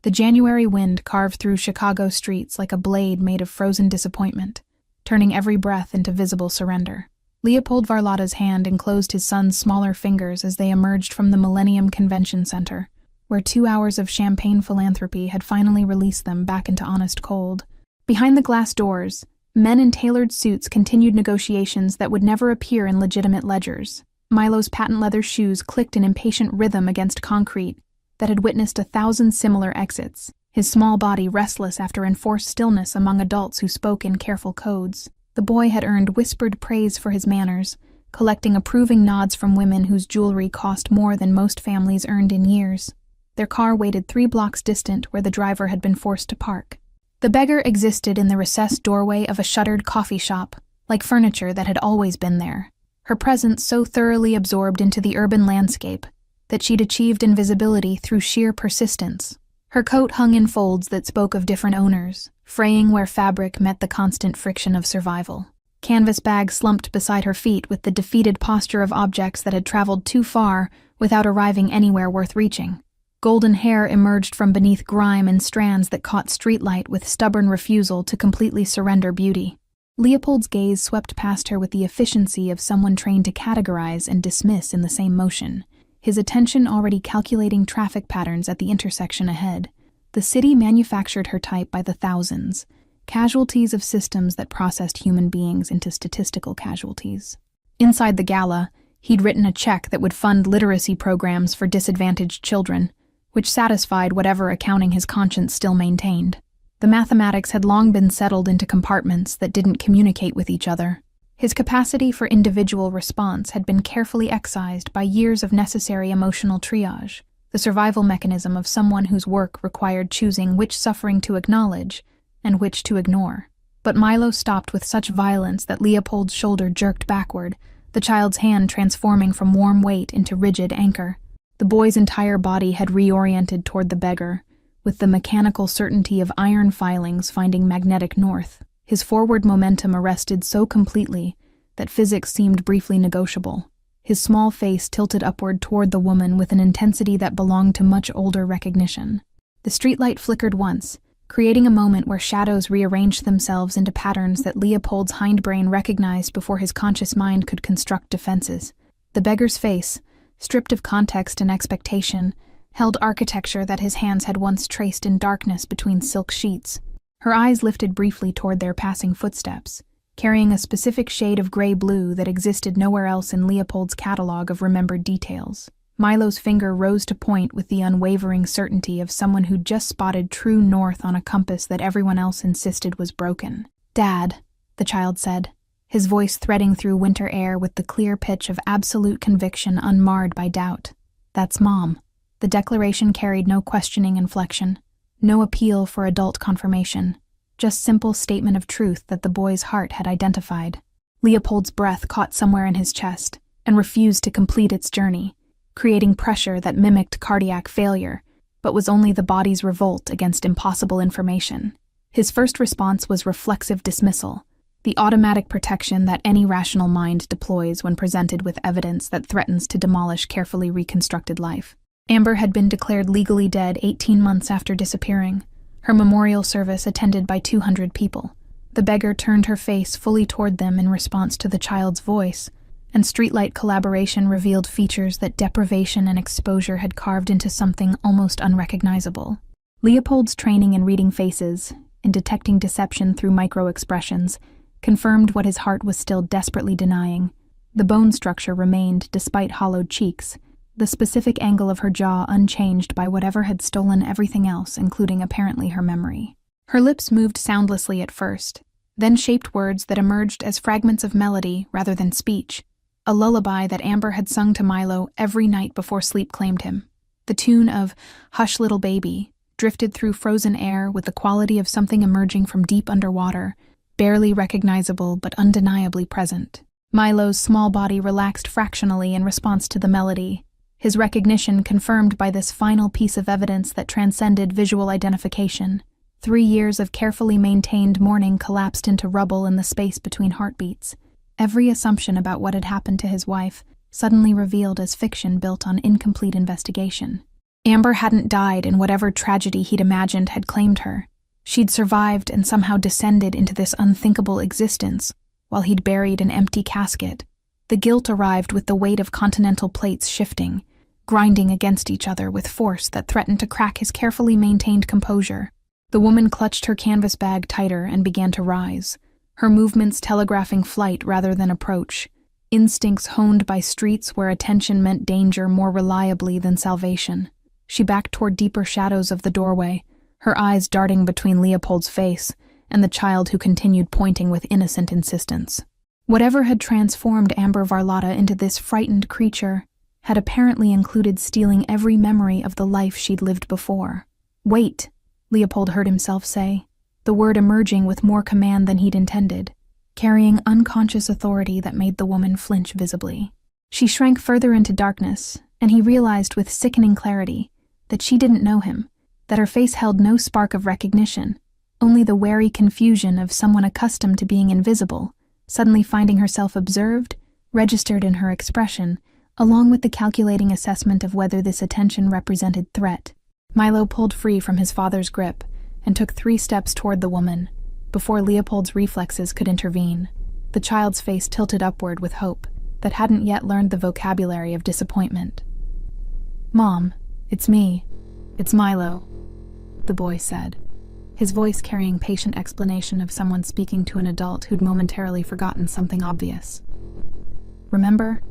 The January wind carved through Chicago streets like a blade made of frozen disappointment, turning every breath into visible surrender. Leopold Varlotta's hand enclosed his son's smaller fingers as they emerged from the Millennium Convention Center, where 2 hours of champagne philanthropy had finally released them back into honest cold. Behind the glass doors, men in tailored suits continued negotiations that would never appear in legitimate ledgers. Milo's patent leather shoes clicked in impatient rhythm against concrete that had witnessed 1,000 similar exits, his small body restless after enforced stillness among adults who spoke in careful codes. The boy had earned whispered praise for his manners, collecting approving nods from women whose jewelry cost more than most families earned in years. Their car waited 3 blocks distant where the driver had been forced to park. The beggar existed in the recessed doorway of a shuttered coffee shop, like furniture that had always been there, her presence so thoroughly absorbed into the urban landscape that she'd achieved invisibility through sheer persistence. Her coat hung in folds that spoke of different owners, fraying where fabric met the constant friction of survival. Canvas bag slumped beside her feet with the defeated posture of objects that had traveled too far without arriving anywhere worth reaching. Golden hair emerged from beneath grime in strands that caught streetlight with stubborn refusal to completely surrender beauty. Leopold's gaze swept past her with the efficiency of someone trained to categorize and dismiss in the same motion, his attention already calculating traffic patterns at the intersection ahead. The city manufactured her type by the thousands, casualties of systems that processed human beings into statistical casualties. Inside the gala, he'd written a check that would fund literacy programs for disadvantaged children, which satisfied whatever accounting his conscience still maintained. The mathematics had long been settled into compartments that didn't communicate with each other. His capacity for individual response had been carefully excised by years of necessary emotional triage, the survival mechanism of someone whose work required choosing which suffering to acknowledge and which to ignore. But Milo stopped with such violence that Leopold's shoulder jerked backward, the child's hand transforming from warm weight into rigid anchor. The boy's entire body had reoriented toward the beggar, with the mechanical certainty of iron filings finding magnetic north. His forward momentum arrested so completely that physics seemed briefly negotiable. His small face tilted upward toward the woman with an intensity that belonged to much older recognition. The streetlight flickered once, creating a moment where shadows rearranged themselves into patterns that Leopold's hindbrain recognized before his conscious mind could construct defenses. The beggar's face, stripped of context and expectation, held architecture that his hands had once traced in darkness between silk sheets. Her eyes lifted briefly toward their passing footsteps, carrying a specific shade of gray-blue that existed nowhere else in Leopold's catalog of remembered details. Milo's finger rose to point with the unwavering certainty of someone who'd just spotted true north on a compass that everyone else insisted was broken. "Dad," the child said, his voice threading through winter air with the clear pitch of absolute conviction unmarred by doubt. "That's Mom." The declaration carried no questioning inflection, no appeal for adult confirmation, just simple statement of truth that the boy's heart had identified. Leopold's breath caught somewhere in his chest and refused to complete its journey, creating pressure that mimicked cardiac failure, but was only the body's revolt against impossible information. His first response was reflexive dismissal, the automatic protection that any rational mind deploys when presented with evidence that threatens to demolish carefully reconstructed life. Amber had been declared legally dead 18 months after disappearing, her memorial service attended by 200 people. The beggar turned her face fully toward them in response to the child's voice, and streetlight collaboration revealed features that deprivation and exposure had carved into something almost unrecognizable. Leopold's training in reading faces, in detecting deception through micro-expressions, confirmed what his heart was still desperately denying. The bone structure remained despite hollowed cheeks, the specific angle of her jaw unchanged by whatever had stolen everything else, including apparently her memory. Her lips moved soundlessly at first, then shaped words that emerged as fragments of melody rather than speech, a lullaby that Amber had sung to Milo every night before sleep claimed him. The tune of "Hush Little Baby" drifted through frozen air with the quality of something emerging from deep underwater, barely recognizable but undeniably present. Milo's small body relaxed fractionally in response to the melody, his recognition confirmed by this final piece of evidence that transcended visual identification. 3 years of carefully maintained mourning collapsed into rubble in the space between heartbeats. Every assumption about what had happened to his wife suddenly revealed as fiction built on incomplete investigation. Amber hadn't died in whatever tragedy he'd imagined had claimed her. She'd survived and somehow descended into this unthinkable existence, while he'd buried an empty casket. The guilt arrived with the weight of continental plates shifting, grinding against each other with force that threatened to crack his carefully maintained composure. The woman clutched her canvas bag tighter and began to rise, her movements telegraphing flight rather than approach, instincts honed by streets where attention meant danger more reliably than salvation. She backed toward deeper shadows of the doorway, her eyes darting between Leopold's face and the child who continued pointing with innocent insistence. Whatever had transformed Amber Varlotta into this frightened creature had apparently included stealing every memory of the life she'd lived before. "Wait," Leopold heard himself say, the word emerging with more command than he'd intended, carrying unconscious authority that made the woman flinch visibly. She shrank further into darkness, and he realized with sickening clarity that she didn't know him, that her face held no spark of recognition, only the wary confusion of someone accustomed to being invisible, suddenly finding herself observed, registered in her expression, along with the calculating assessment of whether this attention represented threat. Milo pulled free from his father's grip and took 3 steps toward the woman, before Leopold's reflexes could intervene. The child's face tilted upward with hope that hadn't yet learned the vocabulary of disappointment. "Mom, it's me. It's Milo," the boy said, his voice carrying patient explanation of someone speaking to an adult who'd momentarily forgotten something obvious. "Remember?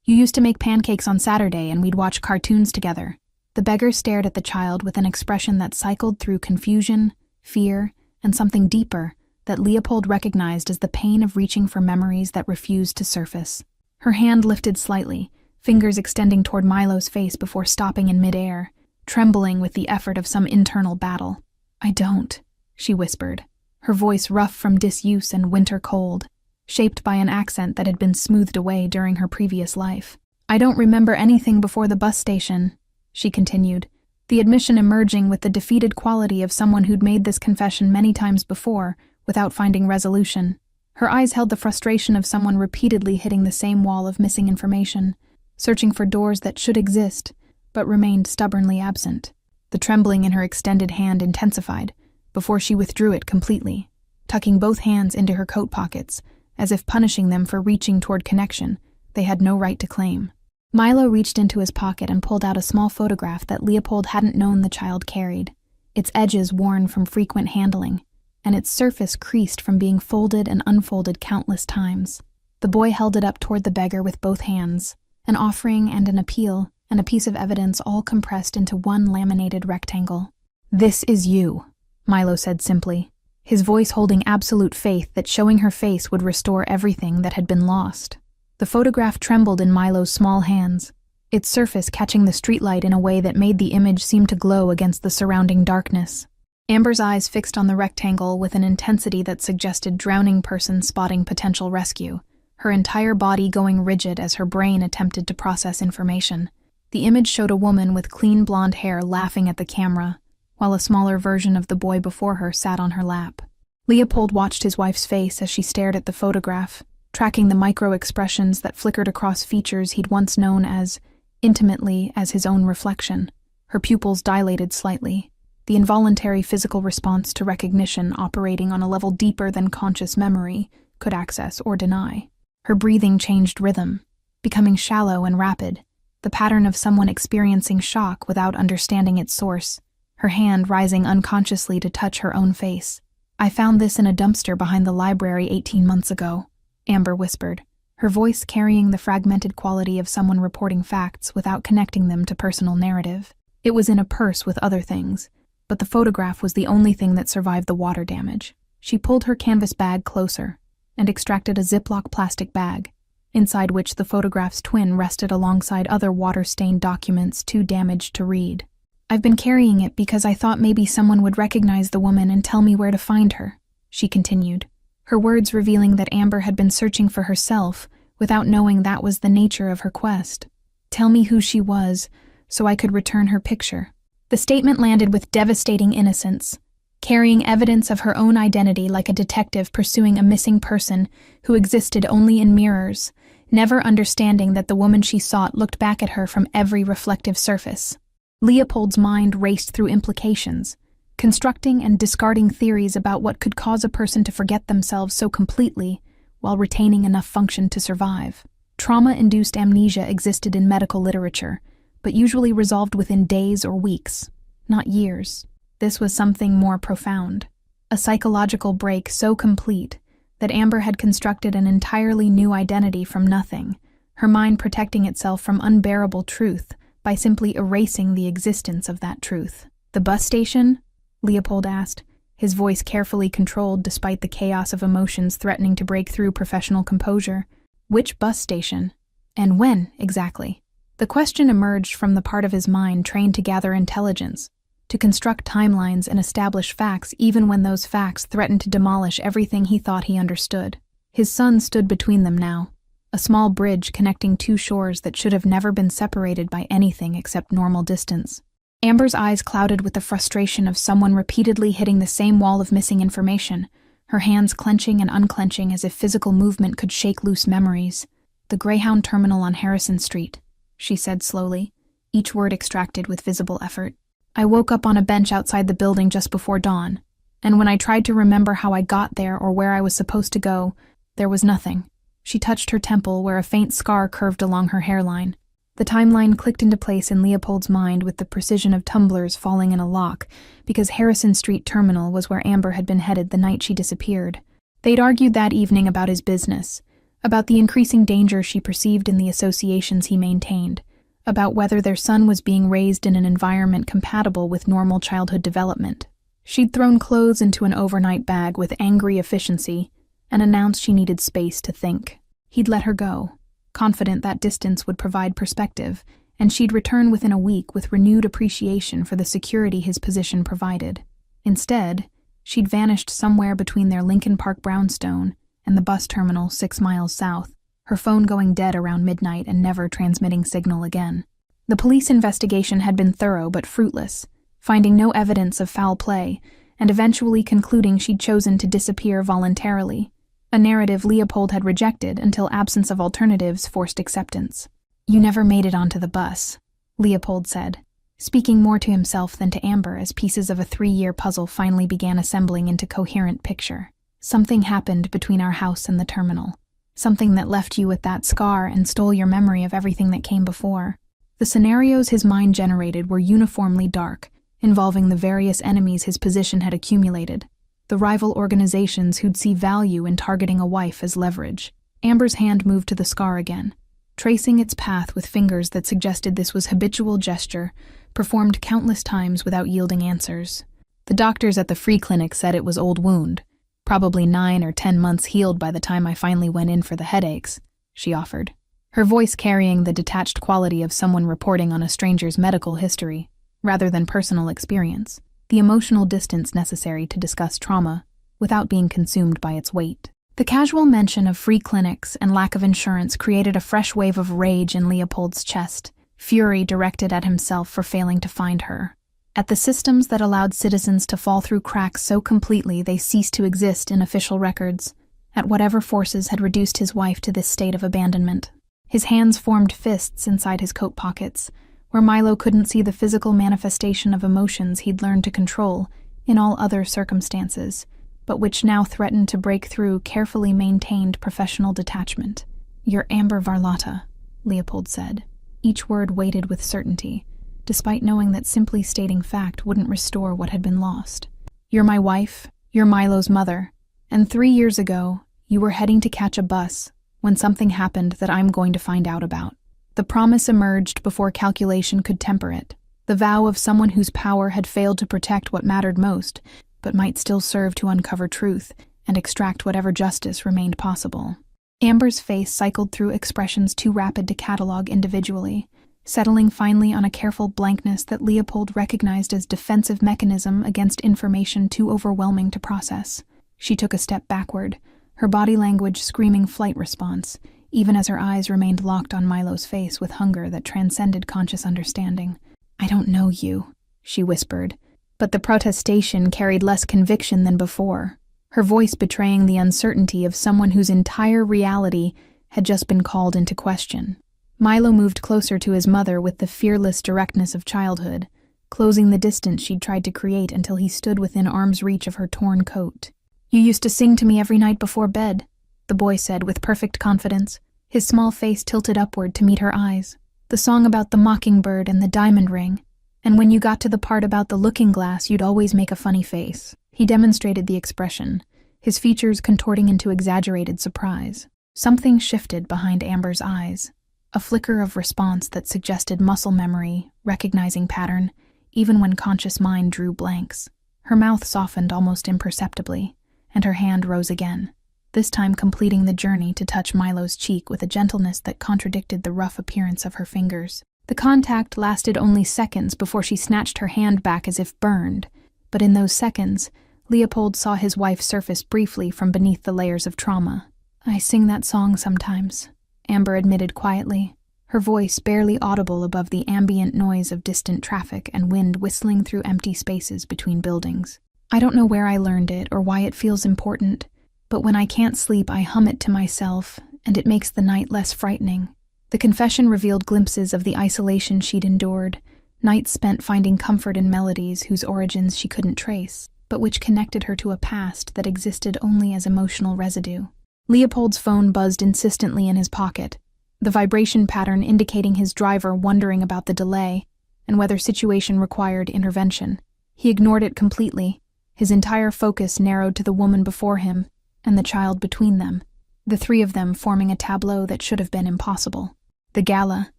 You used to make pancakes on Saturday and we'd watch cartoons together." The beggar stared at the child with an expression that cycled through confusion, fear, and something deeper that Leopold recognized as the pain of reaching for memories that refused to surface. Her hand lifted slightly, fingers extending toward Milo's face before stopping in midair, trembling with the effort of some internal battle. "I don't," she whispered, her voice rough from disuse and winter cold, shaped by an accent that had been smoothed away during her previous life. "I don't remember anything before the bus station," she continued, the admission emerging with the defeated quality of someone who'd made this confession many times before without finding resolution. Her eyes held the frustration of someone repeatedly hitting the same wall of missing information, searching for doors that should exist, but remained stubbornly absent. The trembling in her extended hand intensified before she withdrew it completely, tucking both hands into her coat pockets, as if punishing them for reaching toward connection they had no right to claim. Milo reached into his pocket and pulled out a small photograph that Leopold hadn't known the child carried, its edges worn from frequent handling, and its surface creased from being folded and unfolded countless times. The boy held it up toward the beggar with both hands, an offering and an appeal, and a piece of evidence all compressed into one laminated rectangle. "This is you," Milo said simply, his voice holding absolute faith that showing her face would restore everything that had been lost. The photograph trembled in Milo's small hands, its surface catching the streetlight in a way that made the image seem to glow against the surrounding darkness. Amber's eyes fixed on the rectangle with an intensity that suggested drowning person spotting potential rescue, her entire body going rigid as her brain attempted to process information. The image showed a woman with clean blonde hair laughing at the camera, while a smaller version of the boy before her sat on her lap. Leopold watched his wife's face as she stared at the photograph, tracking the micro-expressions that flickered across features he'd once known as intimately as his own reflection. Her pupils dilated slightly, the involuntary physical response to recognition operating on a level deeper than conscious memory could access or deny. Her breathing changed rhythm, becoming shallow and rapid, the pattern of someone experiencing shock without understanding its source, her hand rising unconsciously to touch her own face. "I found this in a dumpster behind the library 18 months ago," Amber whispered, her voice carrying the fragmented quality of someone reporting facts without connecting them to personal narrative. "It was in a purse with other things, but the photograph was the only thing that survived the water damage." She pulled her canvas bag closer and extracted a Ziploc plastic bag, inside which the photograph's twin rested alongside other water-stained documents too damaged to read. "I've been carrying it because I thought maybe someone would recognize the woman and tell me where to find her," she continued, her words revealing that Amber had been searching for herself without knowing that was the nature of her quest. "Tell me who she was, so I could return her picture." The statement landed with devastating innocence, carrying evidence of her own identity like a detective pursuing a missing person who existed only in mirrors, never understanding that the woman she sought looked back at her from every reflective surface. Leopold's mind raced through implications, constructing and discarding theories about what could cause a person to forget themselves so completely while retaining enough function to survive. Trauma-induced amnesia existed in medical literature, but usually resolved within days or weeks, not years. This was something more profound, a psychological break so complete that Amber had constructed an entirely new identity from nothing, her mind protecting itself from unbearable truth by simply erasing the existence of that truth. "The bus station?" Leopold asked, his voice carefully controlled despite the chaos of emotions threatening to break through professional composure. "Which bus station? And when, exactly?" The question emerged from the part of his mind trained to gather intelligence, to construct timelines and establish facts even when those facts threatened to demolish everything he thought he understood. His son stood between them now, a small bridge connecting two shores that should have never been separated by anything except normal distance. Amber's eyes clouded with the frustration of someone repeatedly hitting the same wall of missing information, her hands clenching and unclenching as if physical movement could shake loose memories. "The Greyhound terminal on Harrison Street," she said slowly, each word extracted with visible effort. "I woke up on a bench outside the building just before dawn, and when I tried to remember how I got there or where I was supposed to go, there was nothing." She touched her temple where a faint scar curved along her hairline. The timeline clicked into place in Leopold's mind with the precision of tumblers falling in a lock, because Harrison Street Terminal was where Amber had been headed the night she disappeared. They'd argued that evening about his business, about the increasing danger she perceived in the associations he maintained, about whether their son was being raised in an environment compatible with normal childhood development. She'd thrown clothes into an overnight bag with angry efficiency and announced she needed space to think. He'd let her go, confident that distance would provide perspective, and she'd return within a week with renewed appreciation for the security his position provided. Instead, she'd vanished somewhere between their Lincoln Park brownstone and the bus terminal 6 miles south, her phone going dead around midnight and never transmitting signal again. The police investigation had been thorough but fruitless, finding no evidence of foul play, and eventually concluding she'd chosen to disappear voluntarily, a narrative Leopold had rejected until absence of alternatives forced acceptance. "You never made it onto the bus," Leopold said, speaking more to himself than to Amber as pieces of a 3-year puzzle finally began assembling into coherent picture. "Something happened between our house and the terminal. Something that left you with that scar and stole your memory of everything that came before." The scenarios his mind generated were uniformly dark, involving the various enemies his position had accumulated, the rival organizations who'd see value in targeting a wife as leverage. Amber's hand moved to the scar again, tracing its path with fingers that suggested this was habitual gesture, performed countless times without yielding answers. "The doctors at the free clinic said it was old wound, probably 9 or 10 months healed by the time I finally went in for the headaches," she offered, her voice carrying the detached quality of someone reporting on a stranger's medical history, rather than personal experience, the emotional distance necessary to discuss trauma without being consumed by its weight. The casual mention of free clinics and lack of insurance created a fresh wave of rage in Leopold's chest, fury directed at himself for failing to find her, at the systems that allowed citizens to fall through cracks so completely they ceased to exist in official records, at whatever forces had reduced his wife to this state of abandonment. His hands formed fists inside his coat pockets, where Milo couldn't see the physical manifestation of emotions he'd learned to control in all other circumstances, but which now threatened to break through carefully maintained professional detachment. "You're Amber Varlotta," Leopold said, each word weighted with certainty, despite knowing that simply stating fact wouldn't restore what had been lost. "You're my wife, you're Milo's mother, and 3 years ago, you were heading to catch a bus when something happened that I'm going to find out about." The promise emerged before calculation could temper it, the vow of someone whose power had failed to protect what mattered most, but might still serve to uncover truth and extract whatever justice remained possible. Amber's face cycled through expressions too rapid to catalog individually, settling finally on a careful blankness that Leopold recognized as defensive mechanism against information too overwhelming to process. She took a step backward, her body language screaming flight response, even as her eyes remained locked on Milo's face with hunger that transcended conscious understanding. "I don't know you," she whispered, but the protestation carried less conviction than before, her voice betraying the uncertainty of someone whose entire reality had just been called into question. Milo moved closer to his mother with the fearless directness of childhood, closing the distance she'd tried to create until he stood within arm's reach of her torn coat. "You used to sing to me every night before bed," the boy said with perfect confidence, his small face tilted upward to meet her eyes. "The song about the mockingbird and the diamond ring. And when you got to the part about the looking glass, you'd always make a funny face." He demonstrated the expression, his features contorting into exaggerated surprise. Something shifted behind Amber's eyes, a flicker of response that suggested muscle memory, recognizing pattern, even when conscious mind drew blanks. Her mouth softened almost imperceptibly, and her hand rose again, this time completing the journey to touch Milo's cheek with a gentleness that contradicted the rough appearance of her fingers. The contact lasted only seconds before she snatched her hand back as if burned, but in those seconds, Leopold saw his wife surface briefly from beneath the layers of trauma. "I sing that song sometimes," Amber admitted quietly, her voice barely audible above the ambient noise of distant traffic and wind whistling through empty spaces between buildings. "I don't know where I learned it or why it feels important, but when I can't sleep I hum it to myself, and it makes the night less frightening." The confession revealed glimpses of the isolation she'd endured, nights spent finding comfort in melodies whose origins she couldn't trace, but which connected her to a past that existed only as emotional residue. Leopold's phone buzzed insistently in his pocket, the vibration pattern indicating his driver wondering about the delay and whether situation required intervention. He ignored it completely, his entire focus narrowed to the woman before him and the child between them, the three of them forming a tableau that should have been impossible. The gala,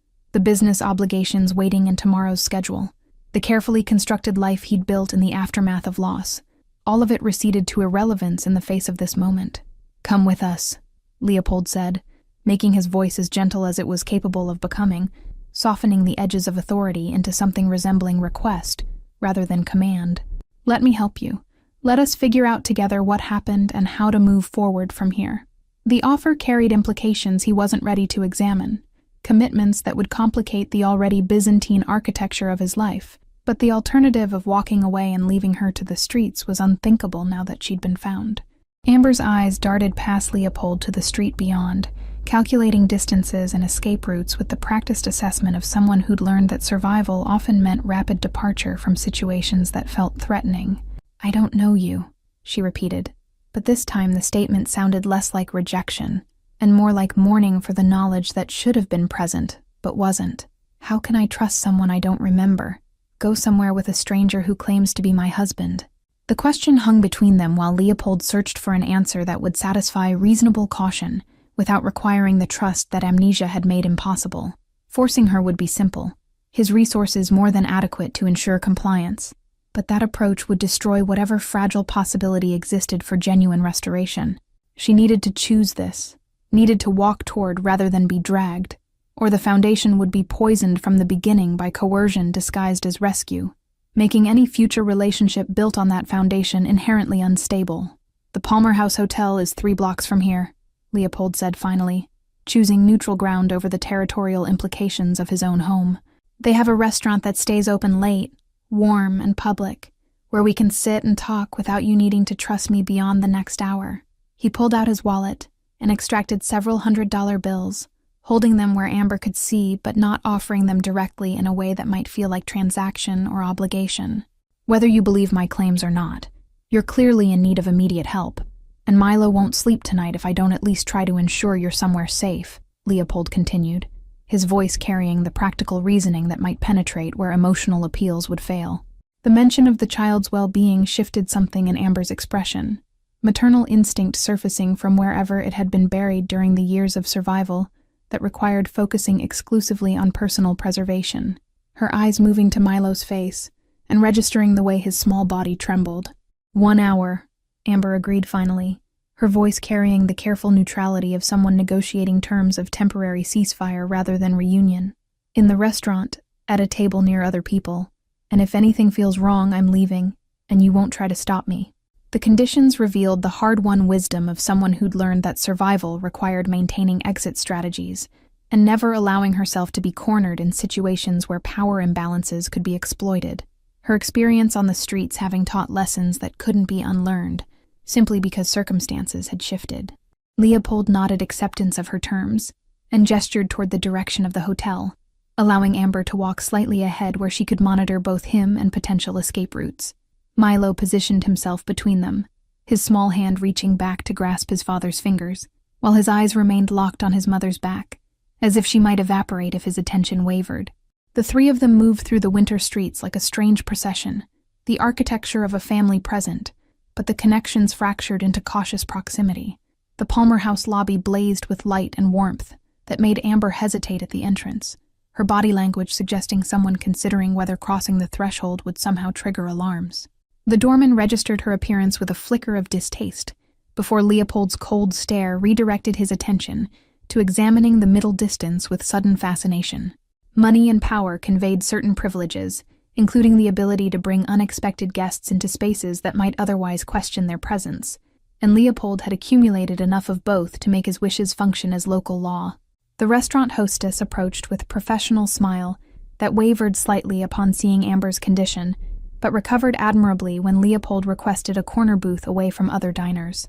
the business obligations waiting in tomorrow's schedule, the carefully constructed life he'd built in the aftermath of loss, all of it receded to irrelevance in the face of this moment. "Come with us," Leopold said, making his voice as gentle as it was capable of becoming, softening the edges of authority into something resembling request rather than command. "Let me help you. Let us figure out together what happened and how to move forward from here." The offer carried implications he wasn't ready to examine, commitments that would complicate the already Byzantine architecture of his life, but the alternative of walking away and leaving her to the streets was unthinkable now that she'd been found. Amber's eyes darted past Leopold to the street beyond, calculating distances and escape routes with the practiced assessment of someone who'd learned that survival often meant rapid departure from situations that felt threatening. "I don't know you," she repeated, but this time the statement sounded less like rejection and more like mourning for the knowledge that should have been present, but wasn't. "How can I trust someone I don't remember? Go somewhere with a stranger who claims to be my husband?" The question hung between them while Leopold searched for an answer that would satisfy reasonable caution without requiring the trust that amnesia had made impossible. Forcing her would be simple, his resources more than adequate to ensure compliance, but that approach would destroy whatever fragile possibility existed for genuine restoration. She needed to choose this, needed to walk toward rather than be dragged, or the foundation would be poisoned from the beginning by coercion disguised as rescue, making any future relationship built on that foundation inherently unstable. "The Palmer House Hotel is 3 blocks from here," Leopold said finally, choosing neutral ground over the territorial implications of his own home. "They have a restaurant that stays open late, warm and public, where we can sit and talk without you needing to trust me beyond the next hour." He pulled out his wallet and extracted several $100 bills, holding them where Amber could see but not offering them directly in a way that might feel like transaction or obligation. "Whether you believe my claims or not, you're clearly in need of immediate help, and Milo won't sleep tonight if I don't at least try to ensure you're somewhere safe," Leopold continued, his voice carrying the practical reasoning that might penetrate where emotional appeals would fail. The mention of the child's well-being shifted something in Amber's expression, maternal instinct surfacing from wherever it had been buried during the years of survival that required focusing exclusively on personal preservation, her eyes moving to Milo's face and registering the way his small body trembled. 1 hour, Amber agreed finally, her voice carrying the careful neutrality of someone negotiating terms of temporary ceasefire rather than reunion. "In the restaurant, at a table near other people, and if anything feels wrong, I'm leaving, and you won't try to stop me." The conditions revealed the hard-won wisdom of someone who'd learned that survival required maintaining exit strategies and never allowing herself to be cornered in situations where power imbalances could be exploited, her experience on the streets having taught lessons that couldn't be unlearned, simply because circumstances had shifted. Leopold nodded acceptance of her terms, and gestured toward the direction of the hotel, allowing Amber to walk slightly ahead where she could monitor both him and potential escape routes. Milo positioned himself between them, his small hand reaching back to grasp his father's fingers, while his eyes remained locked on his mother's back, as if she might evaporate if his attention wavered. The three of them moved through the winter streets like a strange procession, the architecture of a family present, but the connections fractured into cautious proximity. The Palmer House lobby blazed with light and warmth that made Amber hesitate at the entrance, her body language suggesting someone considering whether crossing the threshold would somehow trigger alarms. The doorman registered her appearance with a flicker of distaste, before Leopold's cold stare redirected his attention to examining the middle distance with sudden fascination. Money and power conveyed certain privileges, including the ability to bring unexpected guests into spaces that might otherwise question their presence, and Leopold had accumulated enough of both to make his wishes function as local law. The restaurant hostess approached with a professional smile that wavered slightly upon seeing Amber's condition, but recovered admirably when Leopold requested a corner booth away from other diners.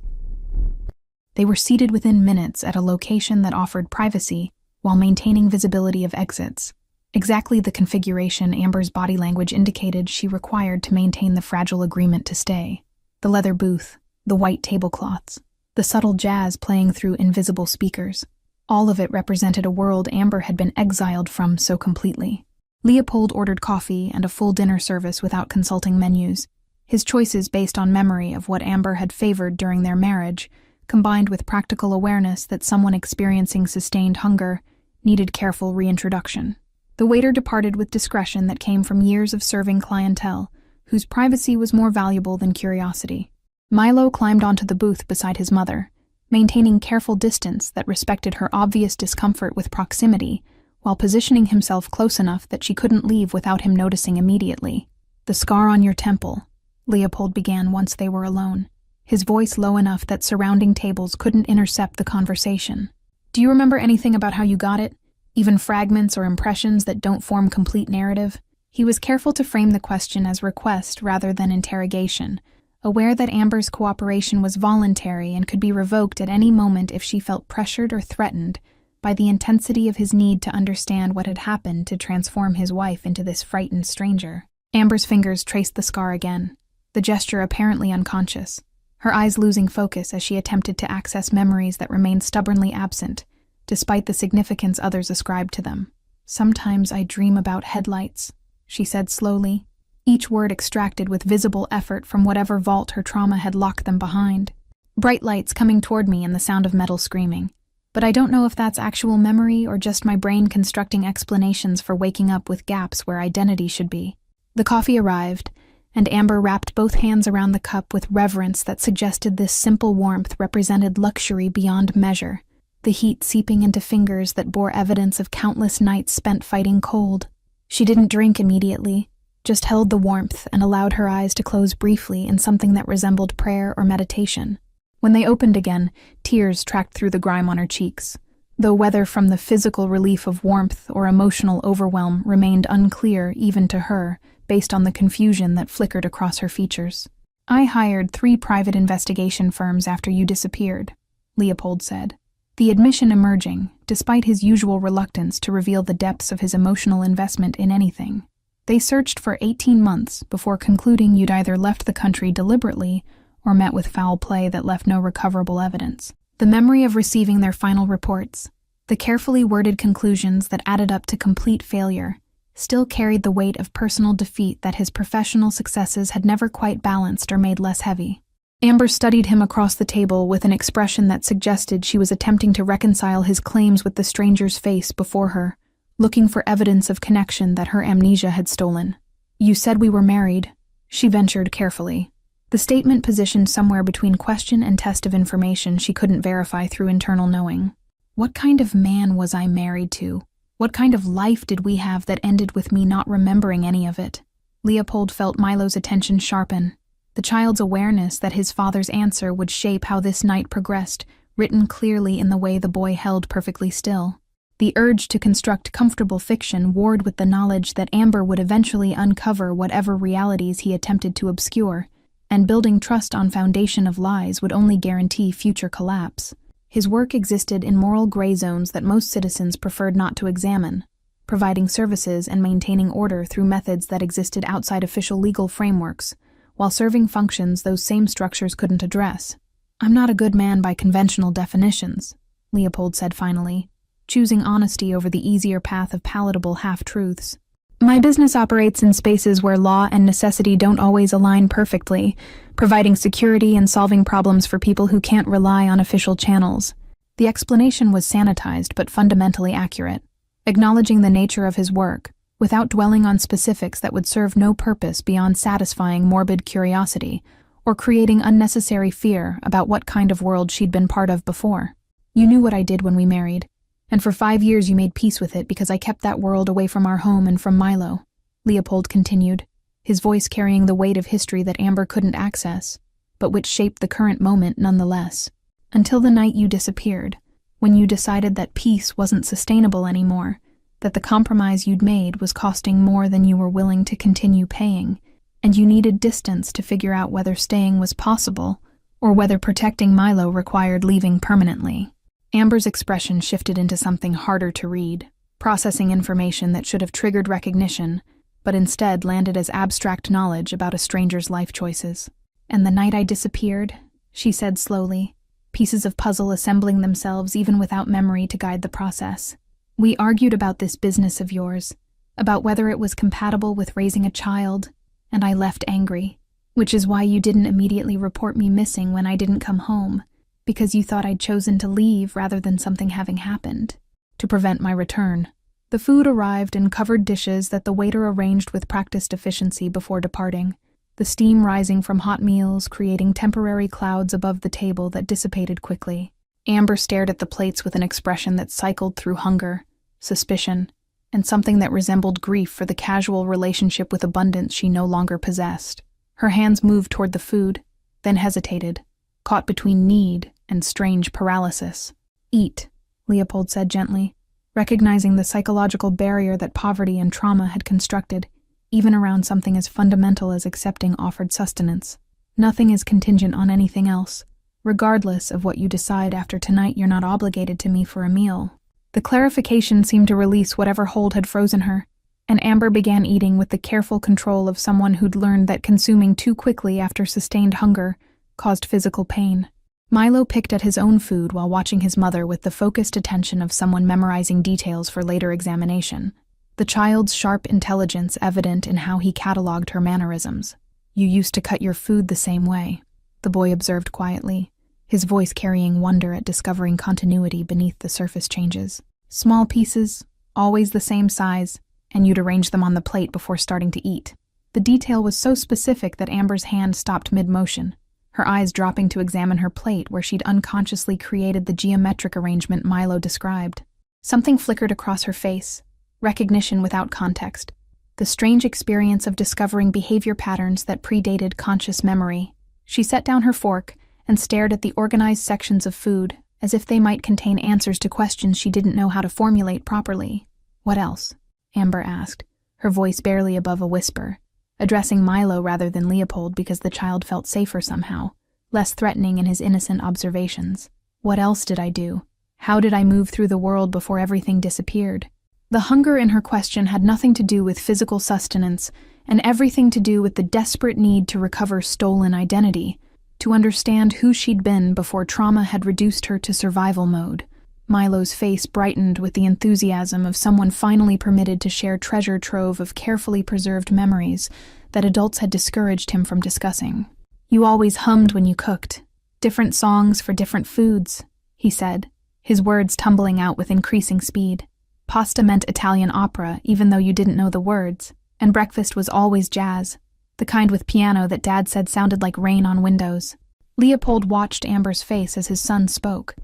They were seated within minutes at a location that offered privacy while maintaining visibility of exits, exactly the configuration Amber's body language indicated she required to maintain the fragile agreement to stay. The leather booth, the white tablecloths, the subtle jazz playing through invisible speakers, all of it represented a world Amber had been exiled from so completely. Leopold ordered coffee and a full dinner service without consulting menus, his choices based on memory of what Amber had favored during their marriage, combined with practical awareness that someone experiencing sustained hunger needed careful reintroduction. The waiter departed with discretion that came from years of serving clientele, whose privacy was more valuable than curiosity. Milo climbed onto the booth beside his mother, maintaining careful distance that respected her obvious discomfort with proximity, while positioning himself close enough that she couldn't leave without him noticing immediately. "The scar on your temple," Leopold began once they were alone, his voice low enough that surrounding tables couldn't intercept the conversation. "Do you remember anything about how you got it? Even fragments or impressions that don't form complete narrative?" He was careful to frame the question as request rather than interrogation, aware that Amber's cooperation was voluntary and could be revoked at any moment if she felt pressured or threatened by the intensity of his need to understand what had happened to transform his wife into this frightened stranger. Amber's fingers traced the scar again, the gesture apparently unconscious, her eyes losing focus as she attempted to access memories that remained stubbornly absent, despite the significance others ascribed to them. "Sometimes I dream about headlights," she said slowly, each word extracted with visible effort from whatever vault her trauma had locked them behind. "Bright lights coming toward me and the sound of metal screaming. But I don't know if that's actual memory or just my brain constructing explanations for waking up with gaps where identity should be." The coffee arrived, and Amber wrapped both hands around the cup with reverence that suggested this simple warmth represented luxury beyond measure, the heat seeping into fingers that bore evidence of countless nights spent fighting cold. She didn't drink immediately, just held the warmth and allowed her eyes to close briefly in something that resembled prayer or meditation. When they opened again, tears tracked through the grime on her cheeks, though whether from the physical relief of warmth or emotional overwhelm remained unclear even to her, based on the confusion that flickered across her features. "I hired 3 private investigation firms after you disappeared," Leopold said, the admission emerging, despite his usual reluctance to reveal the depths of his emotional investment in anything. "They searched for 18 months before concluding you'd either left the country deliberately or met with foul play that left no recoverable evidence." The memory of receiving their final reports, the carefully worded conclusions that added up to complete failure, still carried the weight of personal defeat that his professional successes had never quite balanced or made less heavy. Amber studied him across the table with an expression that suggested she was attempting to reconcile his claims with the stranger's face before her, looking for evidence of connection that her amnesia had stolen. "You said we were married," she ventured carefully, the statement positioned somewhere between question and test of information she couldn't verify through internal knowing. What kind of man was I married to? What kind of life did we have that ended with me not remembering any of it? Leopold felt Milo's attention sharpen, the child's awareness that his father's answer would shape how this night progressed, written clearly in the way the boy held perfectly still. The urge to construct comfortable fiction warred with the knowledge that Amber would eventually uncover whatever realities he attempted to obscure, and building trust on foundation of lies would only guarantee future collapse. His work existed in moral gray zones that most citizens preferred not to examine, providing services and maintaining order through methods that existed outside official legal frameworks, while serving functions those same structures couldn't address. "I'm not a good man by conventional definitions," Leopold said finally, choosing honesty over the easier path of palatable half-truths. "My business operates in spaces where law and necessity don't always align perfectly, providing security and solving problems for people who can't rely on official channels." The explanation was sanitized but fundamentally accurate, acknowledging the nature of his work, without dwelling on specifics that would serve no purpose beyond satisfying morbid curiosity or creating unnecessary fear about what kind of world she'd been part of before. "You knew what I did when we married, and for 5 years you made peace with it because I kept that world away from our home and from Milo," Leopold continued, his voice carrying the weight of history that Amber couldn't access, but which shaped the current moment nonetheless. "Until the night you disappeared, when you decided that peace wasn't sustainable anymore, that the compromise you'd made was costing more than you were willing to continue paying, and you needed distance to figure out whether staying was possible or whether protecting Milo required leaving permanently." Amber's expression shifted into something harder to read, processing information that should have triggered recognition, but instead landed as abstract knowledge about a stranger's life choices. "And the night I disappeared," she said slowly, pieces of puzzle assembling themselves even without memory to guide the process. "We argued about this business of yours, about whether it was compatible with raising a child, and I left angry, which is why you didn't immediately report me missing when I didn't come home, because you thought I'd chosen to leave rather than something having happened, to prevent my return." The food arrived in covered dishes that the waiter arranged with practiced efficiency before departing, the steam rising from hot meals creating temporary clouds above the table that dissipated quickly. Amber stared at the plates with an expression that cycled through hunger, suspicion, and something that resembled grief for the casual relationship with abundance she no longer possessed. Her hands moved toward the food, then hesitated, caught between need and strange paralysis. "Eat," Leopold said gently, recognizing the psychological barrier that poverty and trauma had constructed, even around something as fundamental as accepting offered sustenance. "Nothing is contingent on anything else. Regardless of what you decide after tonight, you're not obligated to me for a meal." The clarification seemed to release whatever hold had frozen her, and Amber began eating with the careful control of someone who'd learned that consuming too quickly after sustained hunger caused physical pain. Milo picked at his own food while watching his mother with the focused attention of someone memorizing details for later examination, the child's sharp intelligence evident in how he cataloged her mannerisms. "You used to cut your food the same way," the boy observed quietly, his voice carrying wonder at discovering continuity beneath the surface changes. "Small pieces, always the same size, and you'd arrange them on the plate before starting to eat." The detail was so specific that Amber's hand stopped mid-motion, her eyes dropping to examine her plate where she'd unconsciously created the geometric arrangement Milo described. Something flickered across her face, recognition without context, the strange experience of discovering behavior patterns that predated conscious memory. She set down her fork and stared at the organized sections of food, as if they might contain answers to questions she didn't know how to formulate properly. "What else?" Amber asked, her voice barely above a whisper, addressing Milo rather than Leopold because the child felt safer somehow, less threatening in his innocent observations. "What else did I do? How did I move through the world before everything disappeared?" The hunger in her question had nothing to do with physical sustenance and everything to do with the desperate need to recover stolen identity, to understand who she'd been before trauma had reduced her to survival mode. Milo's face brightened with the enthusiasm of someone finally permitted to share treasure trove of carefully preserved memories that adults had discouraged him from discussing. "You always hummed when you cooked. Different songs for different foods," he said, his words tumbling out with increasing speed. "Pasta meant Italian opera, even though you didn't know the words, and breakfast was always jazz, the kind with piano that Dad said sounded like rain on windows." Leopold watched Amber's face as his son spoke,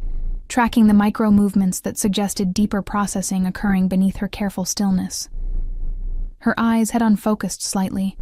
tracking the micro-movements that suggested deeper processing occurring beneath her careful stillness. Her eyes had unfocused slightly,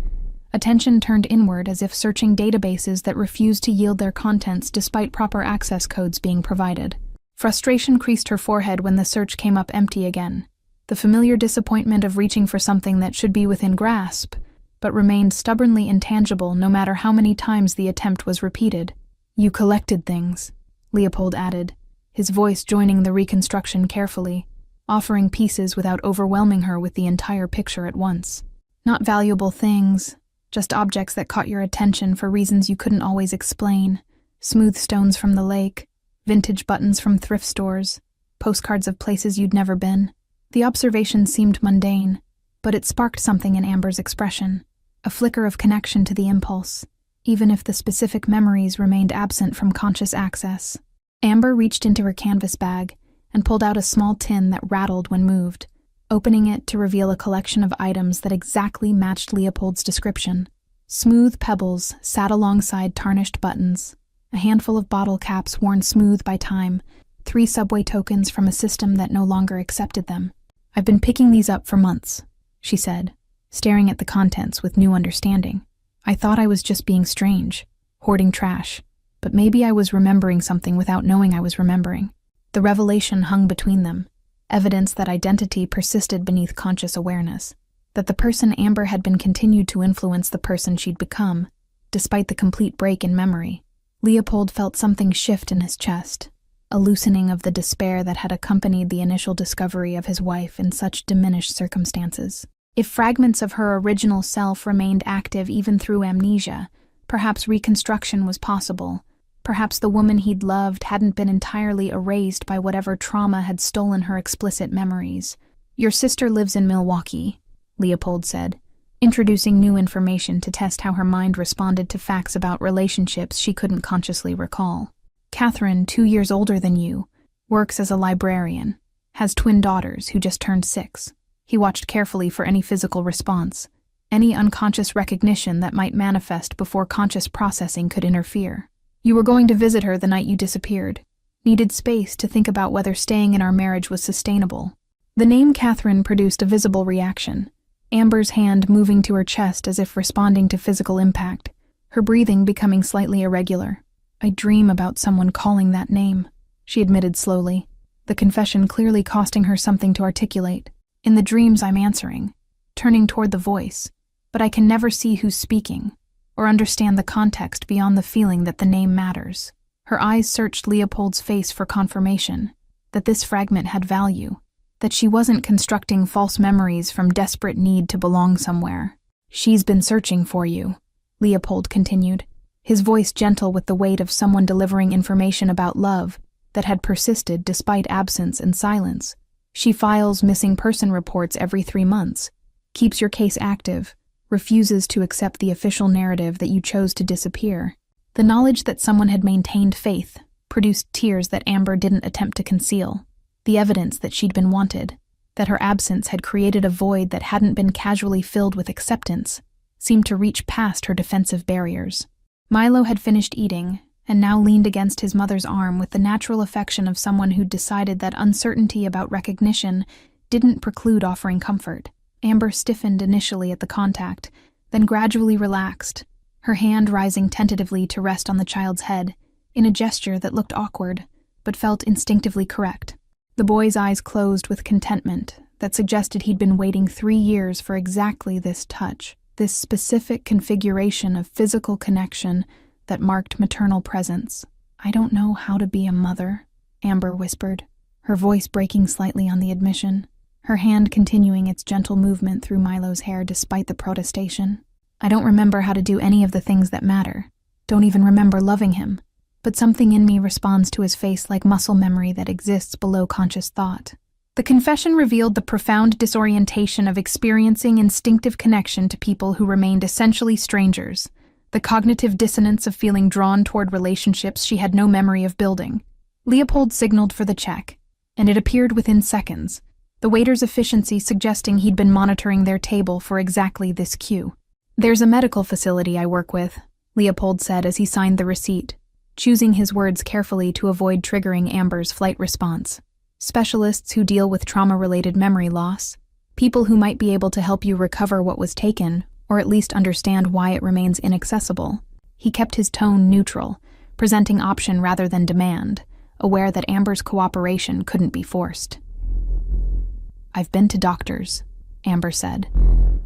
attention turned inward as if searching databases that refused to yield their contents despite proper access codes being provided. Frustration creased her forehead when the search came up empty again, the familiar disappointment of reaching for something that should be within grasp, but remained stubbornly intangible no matter how many times the attempt was repeated. "You collected things," Leopold added, his voice joining the reconstruction carefully, offering pieces without overwhelming her with the entire picture at once. Not valuable things, just objects that caught your attention for reasons you couldn't always explain. Smooth stones from the lake, vintage buttons from thrift stores, postcards of places you'd never been. The observation seemed mundane, but it sparked something in Amber's expression, a flicker of connection to the impulse, even if the specific memories remained absent from conscious access. Amber reached into her canvas bag and pulled out a small tin that rattled when moved, opening it to reveal a collection of items that exactly matched Leopold's description. Smooth pebbles sat alongside tarnished buttons, a handful of bottle caps worn smooth by time, 3 subway tokens from a system that no longer accepted them. "I've been picking these up for months," she said, staring at the contents with new understanding. "I thought I was just being strange, hoarding trash, but maybe I was remembering something without knowing I was remembering." The revelation hung between them, evidence that identity persisted beneath conscious awareness, that the person Amber had been continued to influence the person she'd become, despite the complete break in memory. Leopold felt something shift in his chest, a loosening of the despair that had accompanied the initial discovery of his wife in such diminished circumstances. If fragments of her original self remained active even through amnesia, perhaps reconstruction was possible. Perhaps the woman he'd loved hadn't been entirely erased by whatever trauma had stolen her explicit memories. "Your sister lives in Milwaukee," Leopold said, introducing new information to test how her mind responded to facts about relationships she couldn't consciously recall. "Catherine, 2 years older than you, works as a librarian, has twin daughters who just turned 6. He watched carefully for any physical response, any unconscious recognition that might manifest before conscious processing could interfere. "You were going to visit her the night you disappeared. Needed space to think about whether staying in our marriage was sustainable." The name Catherine produced a visible reaction, Amber's hand moving to her chest as if responding to physical impact, her breathing becoming slightly irregular. "I dream about someone calling that name," she admitted slowly, the confession clearly costing her something to articulate. "In the dreams I'm answering, turning toward the voice, but I can never see who's speaking, or understand the context beyond the feeling that the name matters." Her eyes searched Leopold's face for confirmation that this fragment had value, that she wasn't constructing false memories from desperate need to belong somewhere. "She's been searching for you," Leopold continued, his voice gentle with the weight of someone delivering information about love that had persisted despite absence and silence. "She files missing person reports every 3 months, keeps your case active, refuses to accept the official narrative that you chose to disappear." The knowledge that someone had maintained faith produced tears that Amber didn't attempt to conceal, the evidence that she'd been wanted, that her absence had created a void that hadn't been casually filled with acceptance, seemed to reach past her defensive barriers. Milo had finished eating, and now leaned against his mother's arm with the natural affection of someone who'd decided that uncertainty about recognition didn't preclude offering comfort. Amber stiffened initially at the contact, then gradually relaxed, her hand rising tentatively to rest on the child's head, in a gesture that looked awkward, but felt instinctively correct. The boy's eyes closed with contentment that suggested he'd been waiting 3 years for exactly this touch, this specific configuration of physical connection that marked maternal presence. "I don't know how to be a mother," Amber whispered, her voice breaking slightly on the admission, her hand continuing its gentle movement through Milo's hair despite the protestation. "I don't remember how to do any of the things that matter. Don't even remember loving him. But something in me responds to his face like muscle memory that exists below conscious thought." The confession revealed the profound disorientation of experiencing instinctive connection to people who remained essentially strangers, the cognitive dissonance of feeling drawn toward relationships she had no memory of building. Leopold signaled for the check, and it appeared within seconds, the waiter's efficiency suggesting he'd been monitoring their table for exactly this cue. "There's a medical facility I work with," Leopold said as he signed the receipt, choosing his words carefully to avoid triggering Amber's flight response. "Specialists who deal with trauma-related memory loss, people who might be able to help you recover what was taken, or at least understand why it remains inaccessible." He kept his tone neutral, presenting option rather than demand, aware that Amber's cooperation couldn't be forced. "I've been to doctors," Amber said,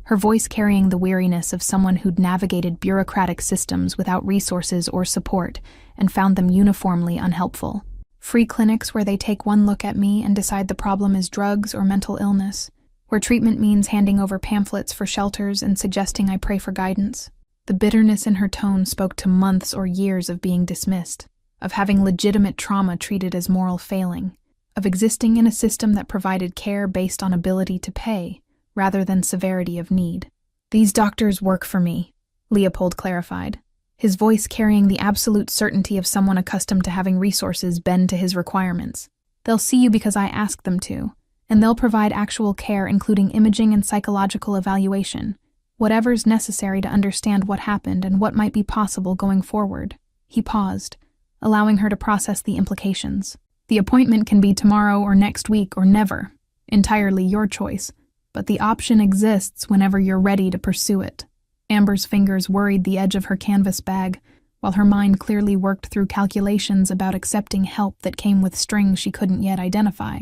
her voice carrying the weariness of someone who'd navigated bureaucratic systems without resources or support and found them uniformly unhelpful. Free clinics where they take one look at me and decide the problem is drugs or mental illness, where treatment means handing over pamphlets for shelters and suggesting I pray for guidance. The bitterness in her tone spoke to months or years of being dismissed, of having legitimate trauma treated as moral failing, of existing in a system that provided care based on ability to pay, rather than severity of need. "These doctors work for me," Leopold clarified, his voice carrying the absolute certainty of someone accustomed to having resources bend to his requirements. "They'll see you because I ask them to, and they'll provide actual care including imaging and psychological evaluation, whatever's necessary to understand what happened and what might be possible going forward." He paused, allowing her to process the implications. "The appointment can be tomorrow or next week or never, entirely your choice, but the option exists whenever you're ready to pursue it." Amber's fingers worried the edge of her canvas bag, while her mind clearly worked through calculations about accepting help that came with strings she couldn't yet identify.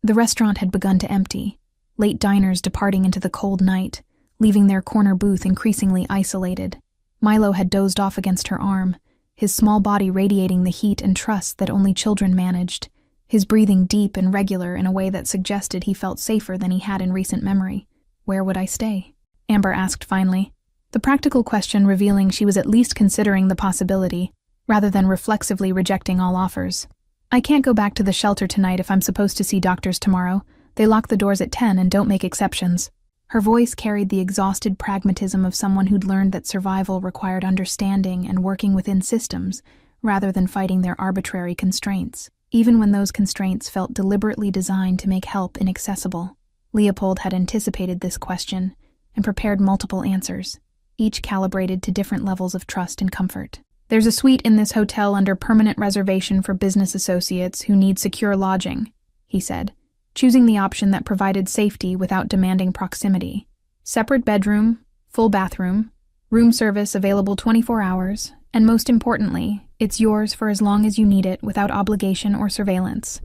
The restaurant had begun to empty, late diners departing into the cold night, leaving their corner booth increasingly isolated. Milo had dozed off against her arm, his small body radiating the heat and trust that only children managed, his breathing deep and regular in a way that suggested he felt safer than he had in recent memory. "Where would I stay?" Amber asked finally, the practical question revealing she was at least considering the possibility, rather than reflexively rejecting all offers. "I can't go back to the shelter tonight if I'm supposed to see doctors tomorrow. They lock the doors at 10 and don't make exceptions." Her voice carried the exhausted pragmatism of someone who'd learned that survival required understanding and working within systems, rather than fighting their arbitrary constraints, even when those constraints felt deliberately designed to make help inaccessible. Leopold had anticipated this question and prepared multiple answers, each calibrated to different levels of trust and comfort. "There's a suite in this hotel under permanent reservation for business associates who need secure lodging," he said, choosing the option that provided safety without demanding proximity. "Separate bedroom, full bathroom, room service available 24 hours, and most importantly, it's yours for as long as you need it without obligation or surveillance."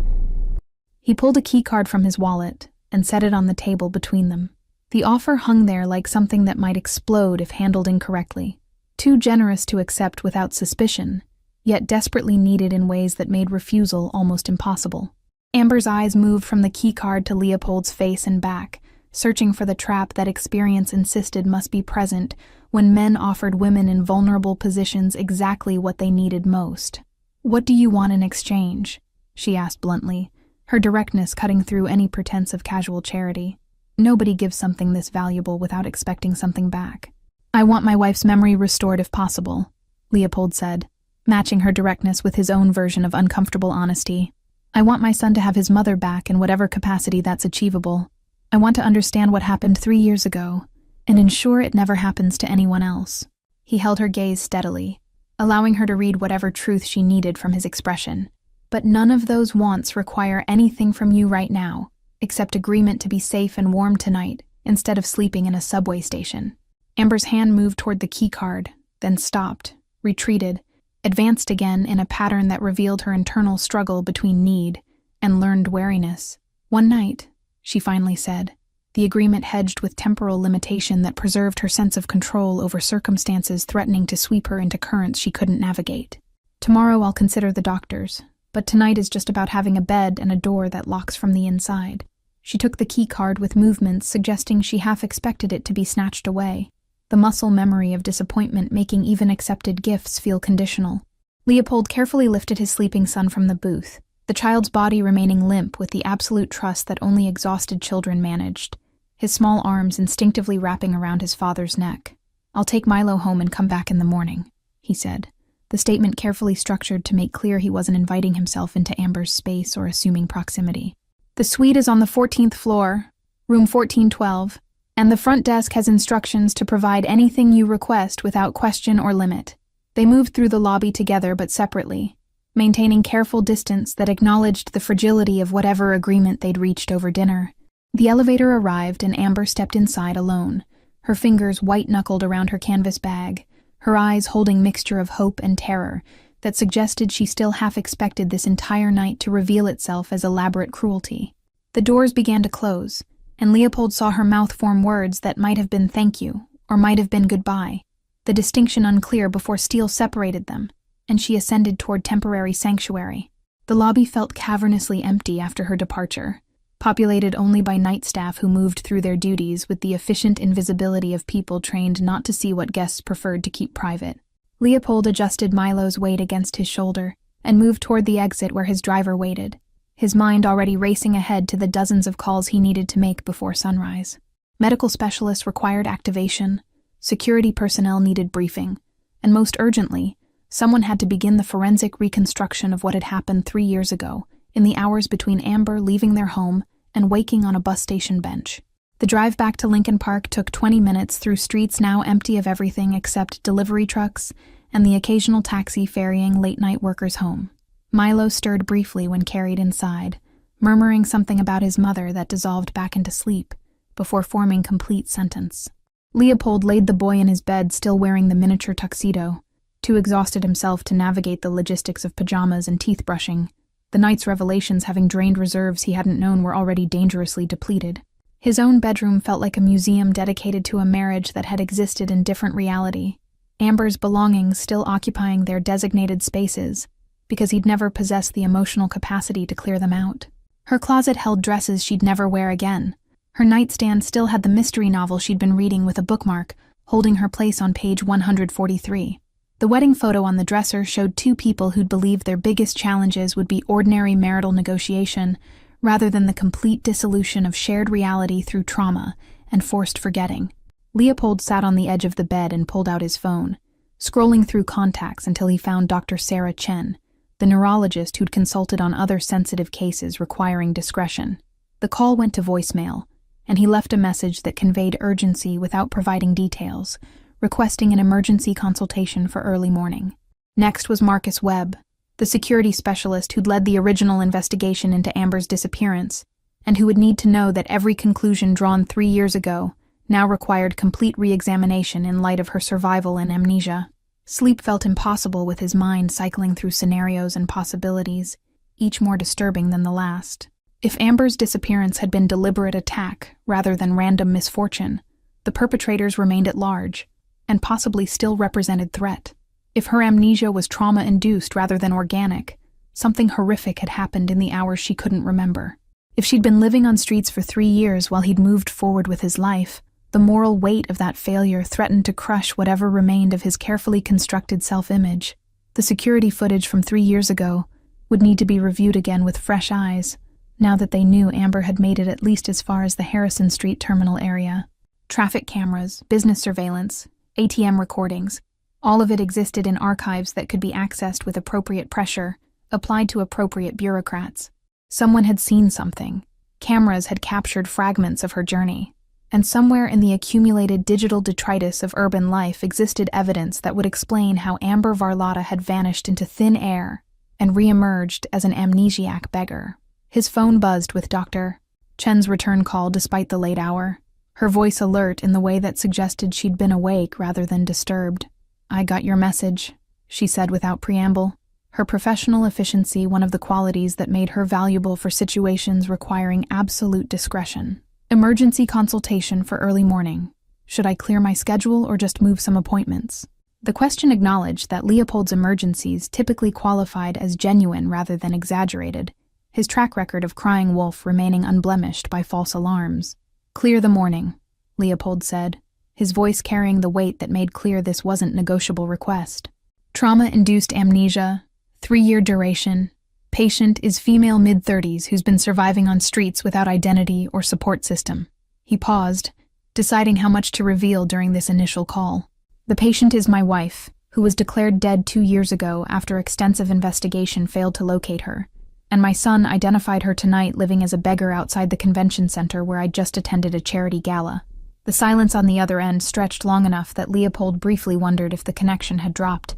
He pulled a key card from his wallet and set it on the table between them. The offer hung there like something that might explode if handled incorrectly, too generous to accept without suspicion, yet desperately needed in ways that made refusal almost impossible. Amber's eyes moved from the keycard to Leopold's face and back, searching for the trap that experience insisted must be present when men offered women in vulnerable positions exactly what they needed most. "What do you want in exchange?" she asked bluntly, her directness cutting through any pretense of casual charity. Nobody gives something this valuable without expecting something back. "I want my wife's memory restored if possible," Leopold said, matching her directness with his own version of uncomfortable honesty. "I want my son to have his mother back in whatever capacity that's achievable. I want to understand what happened 3 years ago, and ensure it never happens to anyone else." He held her gaze steadily, allowing her to read whatever truth she needed from his expression. "But none of those wants require anything from you right now, except agreement to be safe and warm tonight, instead of sleeping in a subway station." Amber's hand moved toward the keycard, then stopped, retreated, advanced again in a pattern that revealed her internal struggle between need and learned wariness. "One night," she finally said, the agreement hedged with temporal limitation that preserved her sense of control over circumstances threatening to sweep her into currents she couldn't navigate. "Tomorrow I'll consider the doctors, but tonight is just about having a bed and a door that locks from the inside." She took the key card with movements suggesting she half expected it to be snatched away, the muscle memory of disappointment making even accepted gifts feel conditional. Leopold carefully lifted his sleeping son from the booth, the child's body remaining limp with the absolute trust that only exhausted children managed, his small arms instinctively wrapping around his father's neck. "I'll take Milo home and come back in the morning," he said, the statement carefully structured to make clear he wasn't inviting himself into Amber's space or assuming proximity. "The suite is on the 14th floor, room 1412, and the front desk has instructions to provide anything you request without question or limit." They moved through the lobby together but separately, maintaining careful distance that acknowledged the fragility of whatever agreement they'd reached over dinner. The elevator arrived and Amber stepped inside alone, her fingers white-knuckled around her canvas bag, her eyes holding mixture of hope and terror that suggested she still half expected this entire night to reveal itself as elaborate cruelty. The doors began to close, and Leopold saw her mouth form words that might have been thank you, or might have been goodbye, the distinction unclear before steel separated them, and she ascended toward temporary sanctuary. The lobby felt cavernously empty after her departure, populated only by night staff who moved through their duties with the efficient invisibility of people trained not to see what guests preferred to keep private. Leopold adjusted Milo's weight against his shoulder and moved toward the exit where his driver waited, his mind already racing ahead to the dozens of calls he needed to make before sunrise. Medical specialists required activation, security personnel needed briefing, and most urgently, someone had to begin the forensic reconstruction of what had happened 3 years ago, in the hours between Amber leaving their home and waking on a bus station bench. The drive back to Lincoln Park took 20 minutes through streets now empty of everything except delivery trucks and the occasional taxi ferrying late-night workers home. Milo stirred briefly when carried inside, murmuring something about his mother that dissolved back into sleep, before forming complete sentence. Leopold laid the boy in his bed still wearing the miniature tuxedo, too exhausted himself to navigate the logistics of pajamas and teeth brushing, the night's revelations having drained reserves he hadn't known were already dangerously depleted. His own bedroom felt like a museum dedicated to a marriage that had existed in different reality, Amber's belongings still occupying their designated spaces, because he'd never possessed the emotional capacity to clear them out. Her closet held dresses she'd never wear again. Her nightstand still had the mystery novel she'd been reading with a bookmark, holding her place on page 143. The wedding photo on the dresser showed two people who'd believed their biggest challenges would be ordinary marital negotiation, rather than the complete dissolution of shared reality through trauma and forced forgetting. Leopold sat on the edge of the bed and pulled out his phone, scrolling through contacts until he found Dr. Sarah Chen, the neurologist who'd consulted on other sensitive cases requiring discretion. The call went to voicemail, and he left a message that conveyed urgency without providing details, requesting an emergency consultation for early morning. Next was Marcus Webb, the security specialist who'd led the original investigation into Amber's disappearance, and who would need to know that every conclusion drawn 3 years ago now required complete re-examination in light of her survival and amnesia. Sleep felt impossible with his mind cycling through scenarios and possibilities, each more disturbing than the last. If Amber's disappearance had been deliberate attack rather than random misfortune, the perpetrators remained at large, and possibly still represented threat. If her amnesia was trauma-induced rather than organic, something horrific had happened in the hours she couldn't remember. If she'd been living on streets for 3 years while he'd moved forward with his life, the moral weight of that failure threatened to crush whatever remained of his carefully constructed self-image. The security footage from 3 years ago would need to be reviewed again with fresh eyes, now that they knew Amber had made it at least as far as the Harrison Street terminal area. Traffic cameras, business surveillance, ATM recordings, all of it existed in archives that could be accessed with appropriate pressure, applied to appropriate bureaucrats. Someone had seen something. Cameras had captured fragments of her journey. And somewhere in the accumulated digital detritus of urban life existed evidence that would explain how Amber Varlotta had vanished into thin air and re-emerged as an amnesiac beggar. His phone buzzed with Dr. Chen's return call despite the late hour, her voice alert in the way that suggested she'd been awake rather than disturbed. "I got your message," she said without preamble, her professional efficiency one of the qualities that made her valuable for situations requiring absolute discretion. "Emergency consultation for early morning. Should I clear my schedule or just move some appointments?" The question acknowledged that Leopold's emergencies typically qualified as genuine rather than exaggerated, his track record of crying wolf remaining unblemished by false alarms. "Clear the morning," Leopold said, his voice carrying the weight that made clear this wasn't negotiable request. "Trauma-induced amnesia, 3-year duration. Patient is female mid-30s who's been surviving on streets without identity or support system." He paused, deciding how much to reveal during this initial call. "The patient is my wife, who was declared dead 2 years ago after extensive investigation failed to locate her, and my son identified her tonight living as a beggar outside the convention center where I'd just attended a charity gala." The silence on the other end stretched long enough that Leopold briefly wondered if the connection had dropped.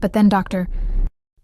But then Dr.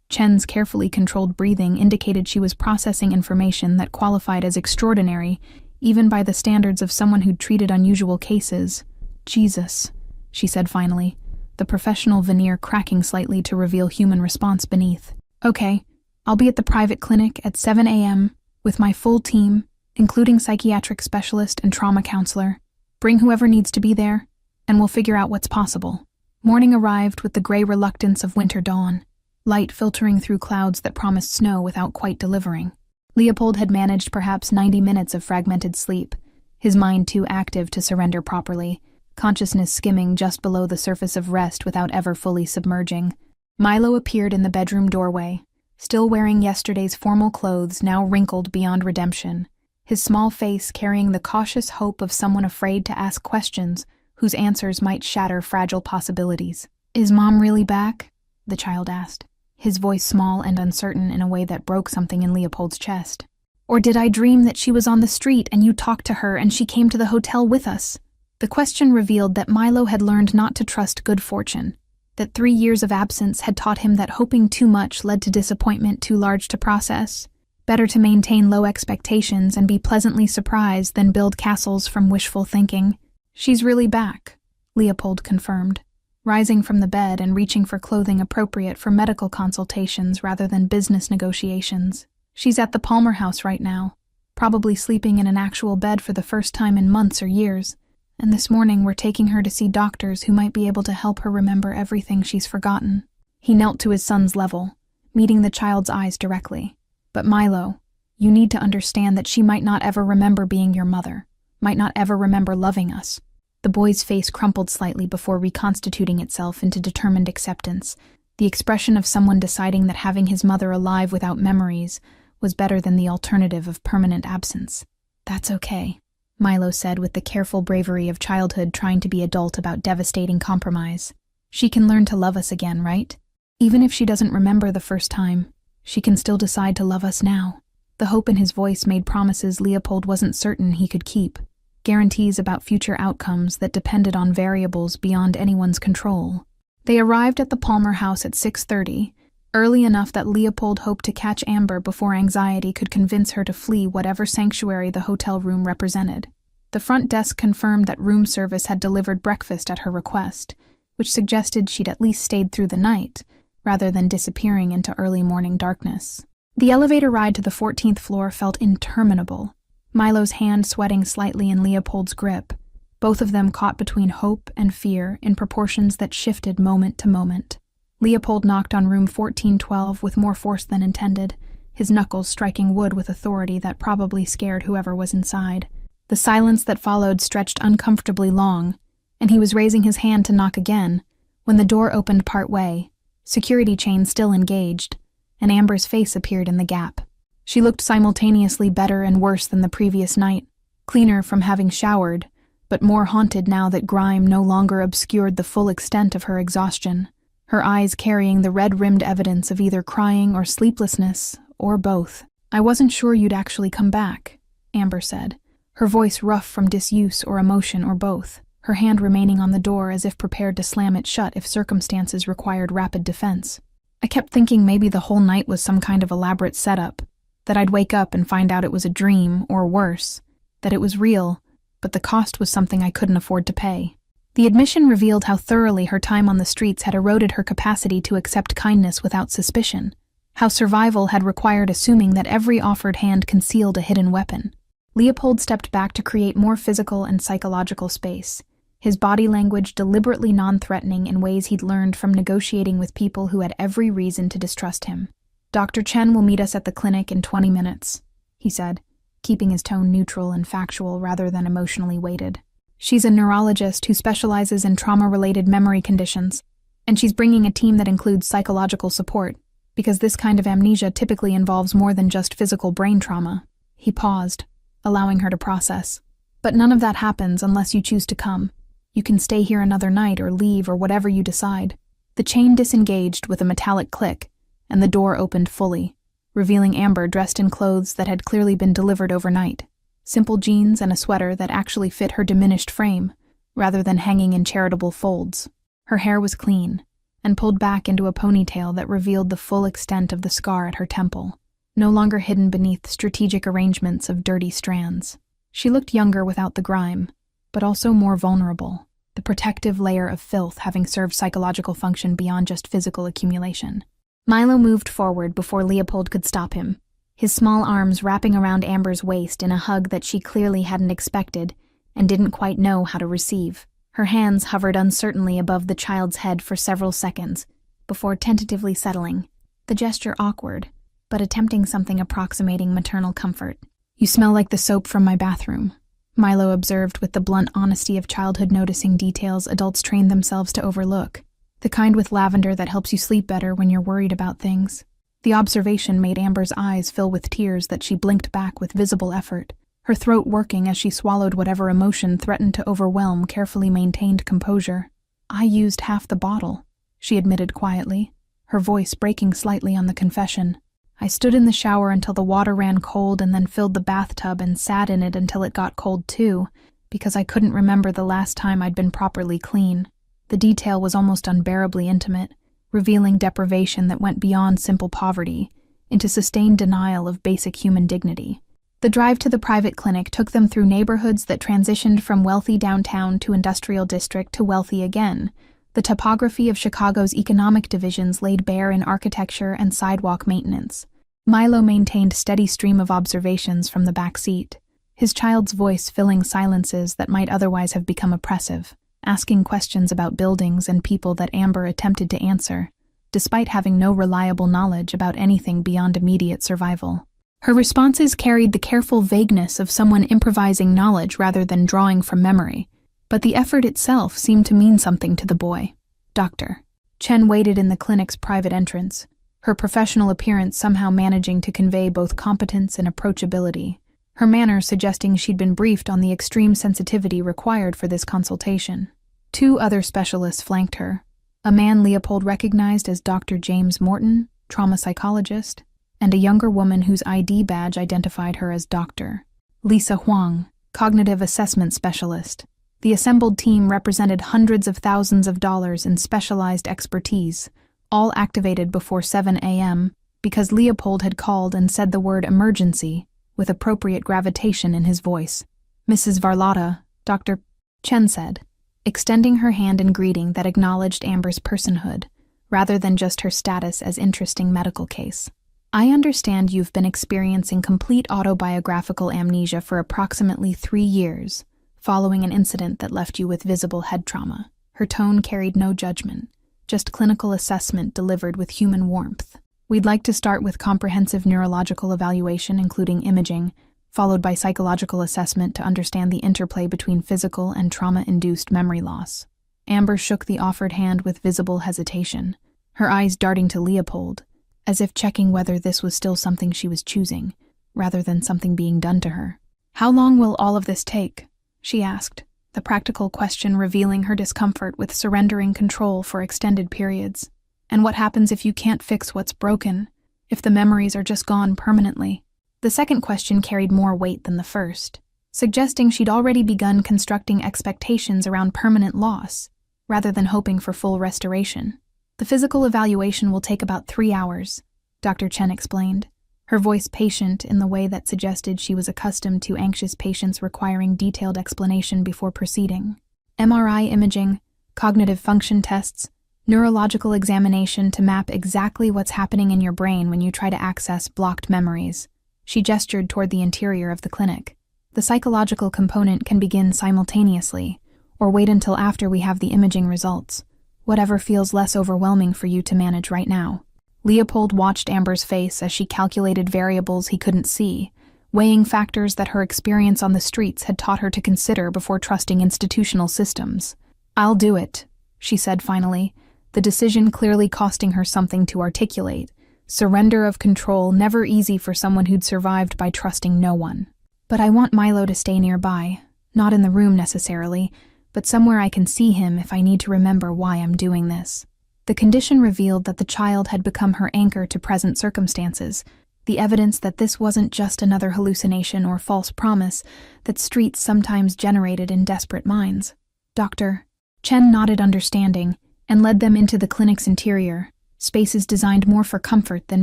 Chen's carefully controlled breathing indicated she was processing information that qualified as extraordinary, even by the standards of someone who'd treated unusual cases. "Jesus," she said finally, the professional veneer cracking slightly to reveal human response beneath. "Okay, I'll be at the private clinic at 7 a.m. with my full team, including psychiatric specialist and trauma counselor. Bring whoever needs to be there, and we'll figure out what's possible." Morning arrived with the gray reluctance of winter dawn. light filtering through clouds that promised snow without quite delivering. Leopold had managed perhaps 90 minutes of fragmented sleep, his mind too active to surrender properly, consciousness skimming just below the surface of rest without ever fully submerging. Milo appeared in the bedroom doorway, still wearing yesterday's formal clothes now wrinkled beyond redemption, his small face carrying the cautious hope of someone afraid to ask questions whose answers might shatter fragile possibilities. "Is Mom really back?" the child asked, his voice small and uncertain in a way that broke something in Leopold's chest. "Or did I dream that she was on the street and you talked to her and she came to the hotel with us?" The question revealed that Milo had learned not to trust good fortune, that 3 years of absence had taught him that hoping too much led to disappointment too large to process. Better to maintain low expectations and be pleasantly surprised than build castles from wishful thinking. "She's really back," Leopold confirmed, rising from the bed and reaching for clothing appropriate for medical consultations rather than business negotiations. "She's at the Palmer house right now, probably sleeping in an actual bed for the first time in months or years, and this morning we're taking her to see doctors who might be able to help her remember everything she's forgotten." He knelt to his son's level, meeting the child's eyes directly. "But Milo, you need to understand that she might not ever remember being your mother, might not ever remember loving us." The boy's face crumpled slightly before reconstituting itself into determined acceptance, the expression of someone deciding that having his mother alive without memories was better than the alternative of permanent absence. "That's okay," Milo said with the careful bravery of childhood trying to be adult about devastating compromise. "She can learn to love us again, right? Even if she doesn't remember the first time, she can still decide to love us now." The hope in his voice made promises Leopold wasn't certain he could keep, guarantees about future outcomes that depended on variables beyond anyone's control. They arrived at the Palmer house at 6:30, early enough that Leopold hoped to catch Amber before anxiety could convince her to flee whatever sanctuary the hotel room represented. The front desk confirmed that room service had delivered breakfast at her request, which suggested she'd at least stayed through the night, rather than disappearing into early morning darkness. The elevator ride to the 14th floor felt interminable, Milo's hand sweating slightly in Leopold's grip, both of them caught between hope and fear in proportions that shifted moment to moment. Leopold knocked on room 1412 with more force than intended, his knuckles striking wood with authority that probably scared whoever was inside. The silence that followed stretched uncomfortably long, and he was raising his hand to knock again when the door opened part way, security chain still engaged, and Amber's face appeared in the gap. She looked simultaneously better and worse than the previous night, cleaner from having showered, but more haunted now that grime no longer obscured the full extent of her exhaustion, her eyes carrying the red-rimmed evidence of either crying or sleeplessness, or both. "I wasn't sure you'd actually come back," Amber said, her voice rough from disuse or emotion or both, her hand remaining on the door as if prepared to slam it shut if circumstances required rapid defense. "I kept thinking maybe the whole night was some kind of elaborate setup, that I'd wake up and find out it was a dream, or worse, that it was real, but the cost was something I couldn't afford to pay." The admission revealed how thoroughly her time on the streets had eroded her capacity to accept kindness without suspicion, how survival had required assuming that every offered hand concealed a hidden weapon. Leopold stepped back to create more physical and psychological space, his body language deliberately non-threatening in ways he'd learned from negotiating with people who had every reason to distrust him. "Dr. Chen will meet us at the clinic in 20 minutes, he said, keeping his tone neutral and factual rather than emotionally weighted. "She's a neurologist who specializes in trauma-related memory conditions, and she's bringing a team that includes psychological support, because this kind of amnesia typically involves more than just physical brain trauma." He paused, allowing her to process. "But none of that happens unless you choose to come. You can stay here another night or leave or whatever you decide." The chain disengaged with a metallic click, and the door opened fully, revealing Amber dressed in clothes that had clearly been delivered overnight. Simple jeans and a sweater that actually fit her diminished frame, rather than hanging in charitable folds. Her hair was clean, and pulled back into a ponytail that revealed the full extent of the scar at her temple, no longer hidden beneath strategic arrangements of dirty strands. She looked younger without the grime, but also more vulnerable, the protective layer of filth having served psychological function beyond just physical accumulation. Milo moved forward before Leopold could stop him, his small arms wrapping around Amber's waist in a hug that she clearly hadn't expected and didn't quite know how to receive. Her hands hovered uncertainly above the child's head for several seconds, before tentatively settling, the gesture awkward, but attempting something approximating maternal comfort. "You smell like the soap from my bathroom," Milo observed with the blunt honesty of childhood noticing details adults train themselves to overlook. The kind with lavender that helps you sleep better when you're worried about things. The observation made Amber's eyes fill with tears that she blinked back with visible effort, her throat working as she swallowed whatever emotion threatened to overwhelm carefully maintained composure. "I used half the bottle," she admitted quietly, her voice breaking slightly on the confession. "I stood in the shower until the water ran cold and then filled the bathtub and sat in it until it got cold too, because I couldn't remember the last time I'd been properly clean." The detail was almost unbearably intimate, revealing deprivation that went beyond simple poverty into sustained denial of basic human dignity. The drive to the private clinic took them through neighborhoods that transitioned from wealthy downtown to industrial district to wealthy again. The topography of Chicago's economic divisions laid bare in architecture and sidewalk maintenance. Milo maintained steady stream of observations from the back seat, his child's voice filling silences that might otherwise have become oppressive, asking questions about buildings and people that Amber attempted to answer, despite having no reliable knowledge about anything beyond immediate survival. Her responses carried the careful vagueness of someone improvising knowledge rather than drawing from memory, but the effort itself seemed to mean something to the boy. Dr. Chen waited in the clinic's private entrance, her professional appearance somehow managing to convey both competence and approachability, her manner suggesting she'd been briefed on the extreme sensitivity required for this consultation. 2 other specialists flanked her, a man Leopold recognized as Dr. James Morton, trauma psychologist, and a younger woman whose ID badge identified her as Dr. Lisa Huang, cognitive assessment specialist. The assembled team represented hundreds of thousands of dollars in specialized expertise, all activated before 7 a.m. because Leopold had called and said the word emergency with appropriate gravitation in his voice. "Mrs. Varlotta," Dr. Chen said, extending her hand in greeting that acknowledged Amber's personhood, rather than just her status as interesting medical case. "I understand you've been experiencing complete autobiographical amnesia for approximately 3 years, following an incident that left you with visible head trauma." Her tone carried no judgment, just clinical assessment delivered with human warmth. "We'd like to start with comprehensive neurological evaluation, including imaging, followed by psychological assessment to understand the interplay between physical and trauma-induced memory loss." Amber shook the offered hand with visible hesitation, her eyes darting to Leopold, as if checking whether this was still something she was choosing, rather than something being done to her. "How long will all of this take?" she asked, the practical question revealing her discomfort with surrendering control for extended periods. "And what happens if you can't fix what's broken, if the memories are just gone permanently?" The second question carried more weight than the first, suggesting she'd already begun constructing expectations around permanent loss, rather than hoping for full restoration. "The physical evaluation will take about 3 hours, Dr. Chen explained, her voice patient in the way that suggested she was accustomed to anxious patients requiring detailed explanation before proceeding. "MRI imaging, cognitive function tests, neurological examination to map exactly what's happening in your brain when you try to access blocked memories." She gestured toward the interior of the clinic. "The psychological component can begin simultaneously, or wait until after we have the imaging results, whatever feels less overwhelming for you to manage right now." Leopold watched Amber's face as she calculated variables he couldn't see, weighing factors that her experience on the streets had taught her to consider before trusting institutional systems. "I'll do it," she said finally, the decision clearly costing her something to articulate. Surrender of control never easy for someone who'd survived by trusting no one. "But I want Milo to stay nearby, not in the room necessarily, but somewhere I can see him if I need to remember why I'm doing this." The condition revealed that the child had become her anchor to present circumstances, the evidence that this wasn't just another hallucination or false promise that streets sometimes generated in desperate minds. Dr. Chen nodded understanding and led them into the clinic's interior, spaces designed more for comfort than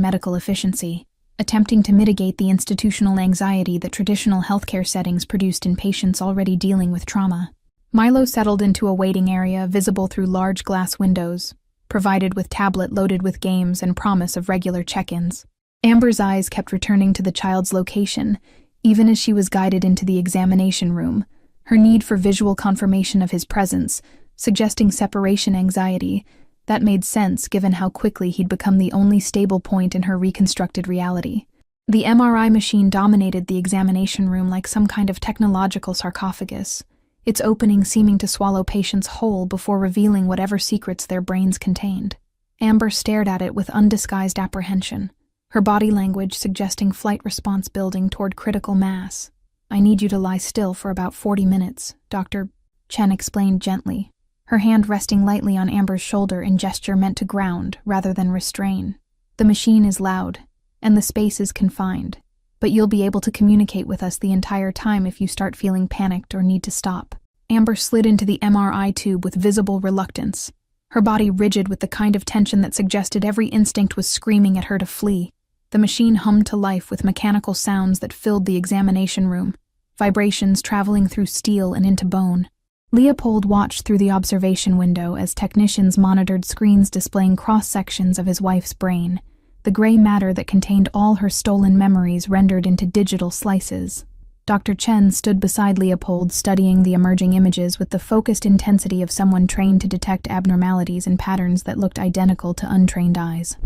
medical efficiency, attempting to mitigate the institutional anxiety that traditional healthcare settings produced in patients already dealing with trauma. Milo settled into a waiting area visible through large glass windows, provided with tablet loaded with games and promise of regular check-ins. Amber's eyes kept returning to the child's location, even as she was guided into the examination room, her need for visual confirmation of his presence, suggesting separation anxiety, That made sense given how quickly he'd become the only stable point in her reconstructed reality. The MRI machine dominated the examination room like some kind of technological sarcophagus, its opening seeming to swallow patients whole before revealing whatever secrets their brains contained. Amber stared at it with undisguised apprehension, her body language suggesting flight response building toward critical mass. "I need you to lie still for about 40 minutes, Dr. Chen explained gently, her hand resting lightly on Amber's shoulder in gesture meant to ground rather than restrain. "The machine is loud, and the space is confined, but you'll be able to communicate with us the entire time if you start feeling panicked or need to stop." Amber slid into the MRI tube with visible reluctance, her body rigid with the kind of tension that suggested every instinct was screaming at her to flee. The machine hummed to life with mechanical sounds that filled the examination room, vibrations traveling through steel and into bone. Leopold watched through the observation window as technicians monitored screens displaying cross-sections of his wife's brain, the gray matter that contained all her stolen memories rendered into digital slices. Dr. Chen stood beside Leopold, studying the emerging images with the focused intensity of someone trained to detect abnormalities and patterns that looked identical to untrained eyes.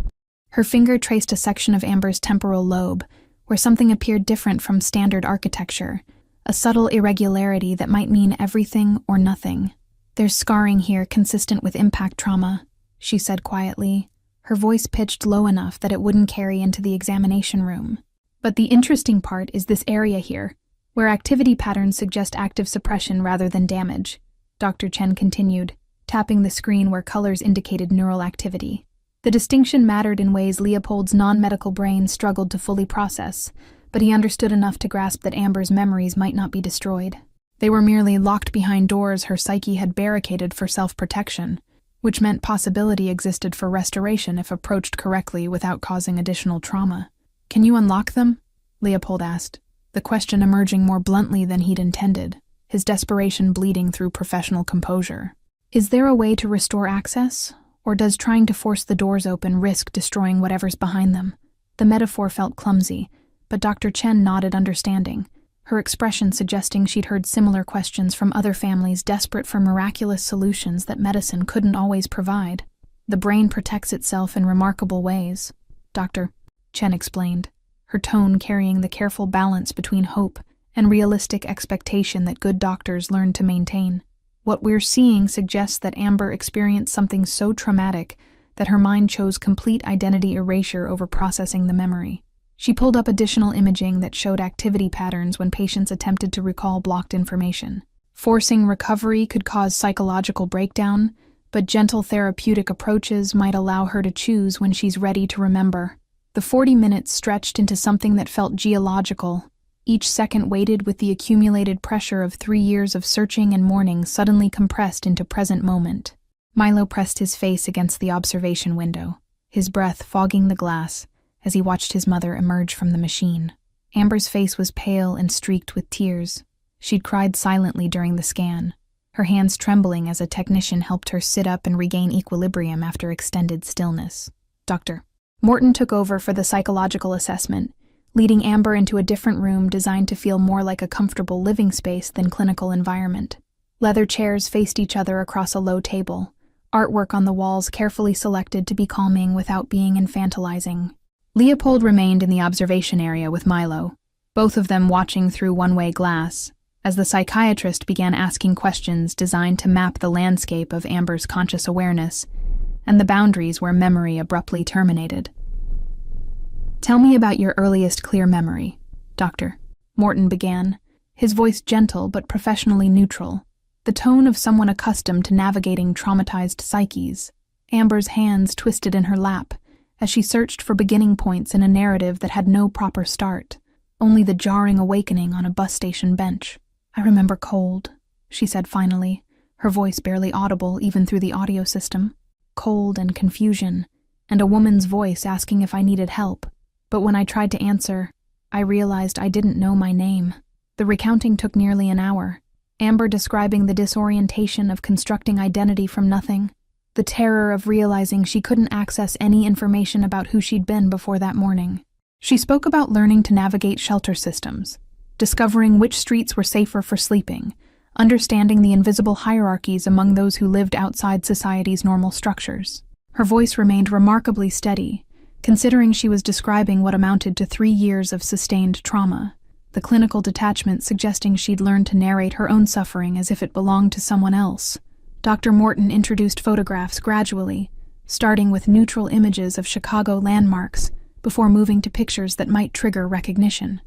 Her finger traced a section of Amber's temporal lobe, where something appeared different from standard architecture, a subtle irregularity that might mean everything or nothing. "There's scarring here consistent with impact trauma," she said quietly, her voice pitched low enough that it wouldn't carry into the examination room. "But the interesting part is this area here, where activity patterns suggest active suppression rather than damage," Dr. Chen continued, tapping the screen where colors indicated neural activity. The distinction mattered in ways Leopold's non-medical brain struggled to fully process, but he understood enough to grasp that Amber's memories might not be destroyed. They were merely locked behind doors her psyche had barricaded for self-protection, which meant possibility existed for restoration if approached correctly without causing additional trauma. "Can you unlock them?" Leopold asked, the question emerging more bluntly than he'd intended, his desperation bleeding through professional composure. "Is there a way to restore access, or does trying to force the doors open risk destroying whatever's behind them?" The metaphor felt clumsy, but Dr. Chen nodded understanding, her expression suggesting she'd heard similar questions from other families desperate for miraculous solutions that medicine couldn't always provide. "The brain protects itself in remarkable ways," Dr. Chen explained, her tone carrying the careful balance between hope and realistic expectation that good doctors learn to maintain. "What we're seeing suggests that Amber experienced something so traumatic that her mind chose complete identity erasure over processing the memory." She pulled up additional imaging that showed activity patterns when patients attempted to recall blocked information. Forcing recovery could cause psychological breakdown, but gentle therapeutic approaches might allow her to choose when she's ready to remember. The 40 minutes stretched into something that felt geological, each second weighted with the accumulated pressure of 3 years of searching and mourning suddenly compressed into present moment. Milo pressed his face against the observation window, his breath fogging the glass as he watched his mother emerge from the machine. Amber's face was pale and streaked with tears. She'd cried silently during the scan, her hands trembling as a technician helped her sit up and regain equilibrium after extended stillness. Dr. Morton took over for the psychological assessment, leading Amber into a different room designed to feel more like a comfortable living space than clinical environment. Leather chairs faced each other across a low table, artwork on the walls carefully selected to be calming without being infantilizing. Leopold remained in the observation area with Milo, both of them watching through one-way glass, as the psychiatrist began asking questions designed to map the landscape of Amber's conscious awareness and the boundaries where memory abruptly terminated. "Tell me about your earliest clear memory, Dr. Morton began, his voice gentle but professionally neutral, the tone of someone accustomed to navigating traumatized psyches. Amber's hands twisted in her lap as she searched for beginning points in a narrative that had no proper start, only the jarring awakening on a bus station bench. "I remember cold," she said finally, her voice barely audible even through the audio system. "Cold and confusion, and a woman's voice asking if I needed help. But when I tried to answer, I realized I didn't know my name." The recounting took nearly an hour, Amber describing the disorientation of constructing identity from nothing, the terror of realizing she couldn't access any information about who she'd been before that morning. She spoke about learning to navigate shelter systems, discovering which streets were safer for sleeping, understanding the invisible hierarchies among those who lived outside society's normal structures. Her voice remained remarkably steady, considering she was describing what amounted to 3 years of sustained trauma, the clinical detachment suggesting she'd learned to narrate her own suffering as if it belonged to someone else. Dr. Morton introduced photographs gradually, starting with neutral images of Chicago landmarks before moving to pictures that might trigger recognition.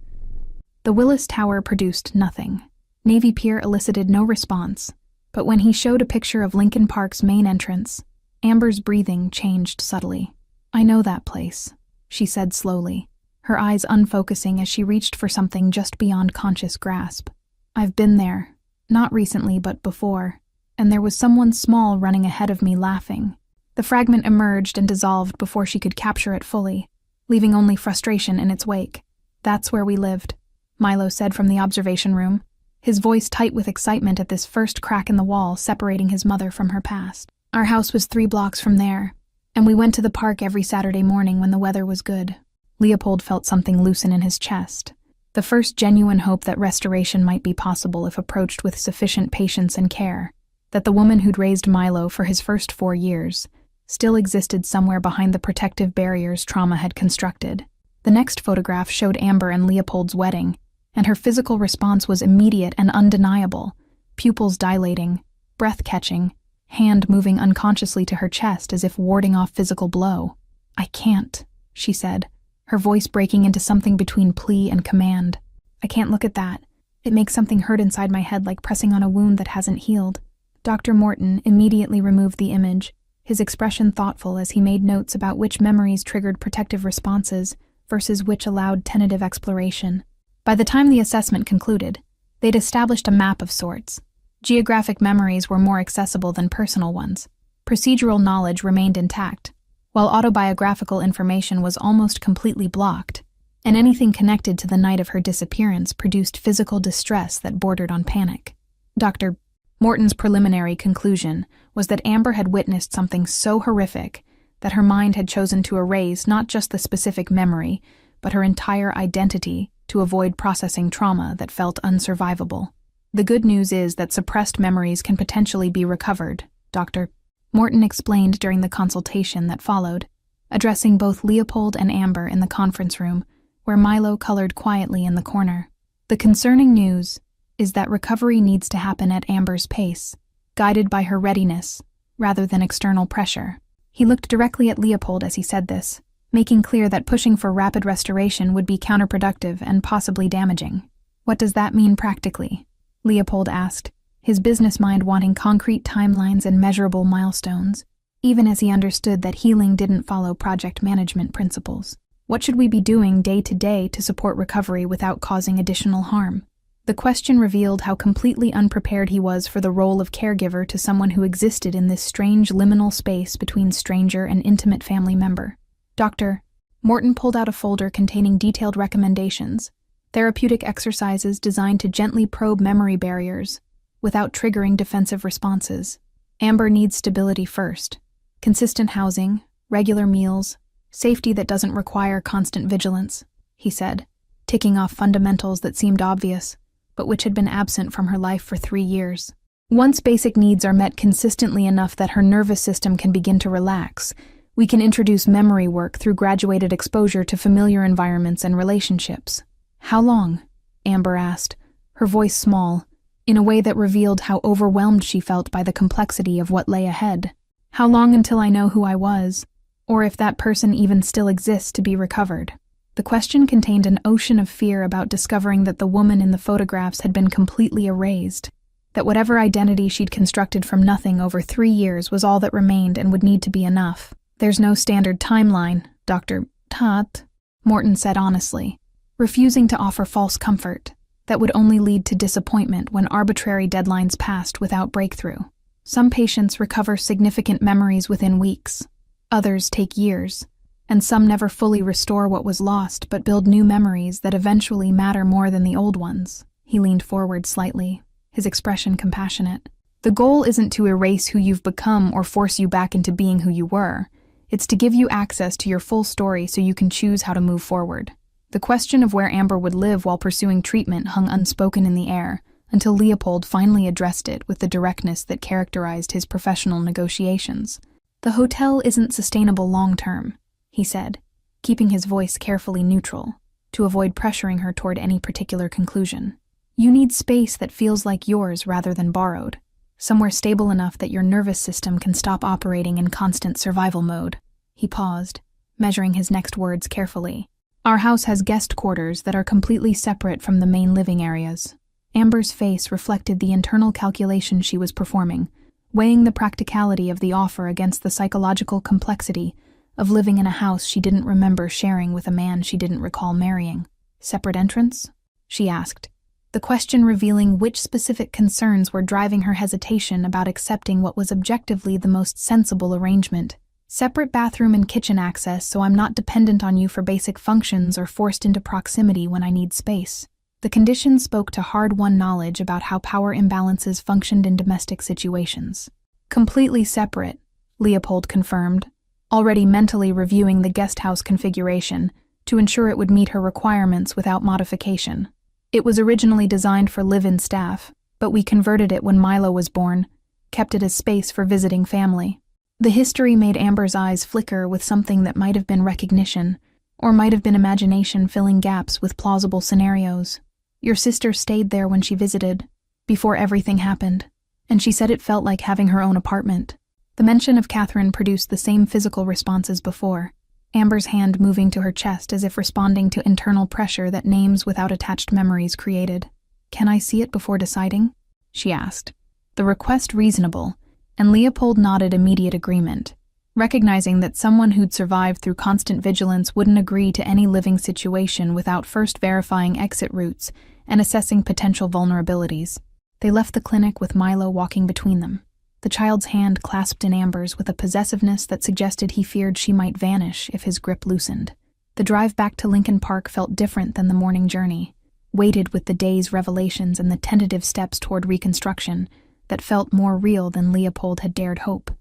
The Willis Tower produced nothing. Navy Pier elicited no response, but when he showed a picture of Lincoln Park's main entrance, Amber's breathing changed subtly. "I know that place," she said slowly, her eyes unfocusing as she reached for something just beyond conscious grasp. "I've been there, not recently but before, and there was someone small running ahead of me laughing." The fragment emerged and dissolved before she could capture it fully, leaving only frustration in its wake. "That's where we lived," Milo said from the observation room, his voice tight with excitement at this first crack in the wall separating his mother from her past. "Our house was 3 blocks from there, and we went to the park every Saturday morning when the weather was good." Leopold felt something loosen in his chest, the first genuine hope that restoration might be possible if approached with sufficient patience and care, that the woman who'd raised Milo for his first 4 years still existed somewhere behind the protective barriers trauma had constructed. The next photograph showed Amber and Leopold's wedding, and her physical response was immediate and undeniable, pupils dilating, breath catching, hand moving unconsciously to her chest as if warding off physical blow. "I can't," she said, her voice breaking into something between plea and command. "I can't look at that. It makes something hurt inside my head like pressing on a wound that hasn't healed." Dr. Morton immediately removed the image, his expression thoughtful as he made notes about which memories triggered protective responses versus which allowed tentative exploration. By the time the assessment concluded, they'd established a map of sorts. Geographic memories were more accessible than personal ones. Procedural knowledge remained intact, while autobiographical information was almost completely blocked, and anything connected to the night of her disappearance produced physical distress that bordered on panic. Dr. Morton's preliminary conclusion was that Amber had witnessed something so horrific that her mind had chosen to erase not just the specific memory, but her entire identity to avoid processing trauma that felt unsurvivable. "The good news is that suppressed memories can potentially be recovered," Dr. Morton explained during the consultation that followed, addressing both Leopold and Amber in the conference room, where Milo colored quietly in the corner. "The concerning news is that recovery needs to happen at Amber's pace, guided by her readiness, rather than external pressure." He looked directly at Leopold as he said this, making clear that pushing for rapid restoration would be counterproductive and possibly damaging. "What does that mean practically?" Leopold asked, his business mind wanting concrete timelines and measurable milestones, even as he understood that healing didn't follow project management principles. "What should we be doing day to day to support recovery without causing additional harm?" The question revealed how completely unprepared he was for the role of caregiver to someone who existed in this strange liminal space between stranger and intimate family member. Dr. Morton pulled out a folder containing detailed recommendations, therapeutic exercises designed to gently probe memory barriers without triggering defensive responses. "Amber needs stability first. Consistent housing, regular meals, safety that doesn't require constant vigilance," he said, ticking off fundamentals that seemed obvious, but which had been absent from her life for 3 years. "Once basic needs are met consistently enough that her nervous system can begin to relax, we can introduce memory work through graduated exposure to familiar environments and relationships." "How long?" Amber asked, her voice small, in a way that revealed how overwhelmed she felt by the complexity of what lay ahead. "How long until I know who I was, or if that person even still exists to be recovered?" The question contained an ocean of fear about discovering that the woman in the photographs had been completely erased, that whatever identity she'd constructed from nothing over 3 years was all that remained and would need to be enough. "There's no standard timeline," Dr. Morton said honestly, refusing to offer false comfort that would only lead to disappointment when arbitrary deadlines passed without breakthrough. "Some patients recover significant memories within weeks, others take years, and some never fully restore what was lost but build new memories that eventually matter more than the old ones." He leaned forward slightly, his expression compassionate. "The goal isn't to erase who you've become or force you back into being who you were. It's to give you access to your full story so you can choose how to move forward." The question of where Amber would live while pursuing treatment hung unspoken in the air, until Leopold finally addressed it with the directness that characterized his professional negotiations. The hotel isn't sustainable long-term, he said, keeping his voice carefully neutral, to avoid pressuring her toward any particular conclusion. You need space that feels like yours rather than borrowed, somewhere stable enough that your nervous system can stop operating in constant survival mode. He paused, measuring his next words carefully. Our house has guest quarters that are completely separate from the main living areas. Amber's face reflected the internal calculation she was performing, weighing the practicality of the offer against the psychological complexity of living in a house she didn't remember sharing with a man she didn't recall marrying. Separate entrance? She asked, the question revealing which specific concerns were driving her hesitation about accepting what was objectively the most sensible arrangement. Separate bathroom and kitchen access so I'm not dependent on you for basic functions or forced into proximity when I need space. The condition spoke to hard-won knowledge about how power imbalances functioned in domestic situations. Completely separate, Leopold confirmed, already mentally reviewing the guest house configuration to ensure it would meet her requirements without modification. It was originally designed for live-in staff, but we converted it when Milo was born, kept it as space for visiting family. The history made Amber's eyes flicker with something that might have been recognition, or might have been imagination filling gaps with plausible scenarios. Your sister stayed there when she visited, before everything happened, and she said it felt like having her own apartment. The mention of Catherine produced the same physical response as before, Amber's hand moving to her chest as if responding to internal pressure that names without attached memories created. Can I see it before deciding? She asked. The request reasonable, and Leopold nodded immediate agreement, recognizing that someone who'd survived through constant vigilance wouldn't agree to any living situation without first verifying exit routes and assessing potential vulnerabilities. They left the clinic with Milo walking between them, the child's hand clasped in Amber's with a possessiveness that suggested he feared she might vanish if his grip loosened. The drive back to Lincoln Park felt different than the morning journey, weighted with the day's revelations and the tentative steps toward reconstruction that felt more real than Leopold had dared hope.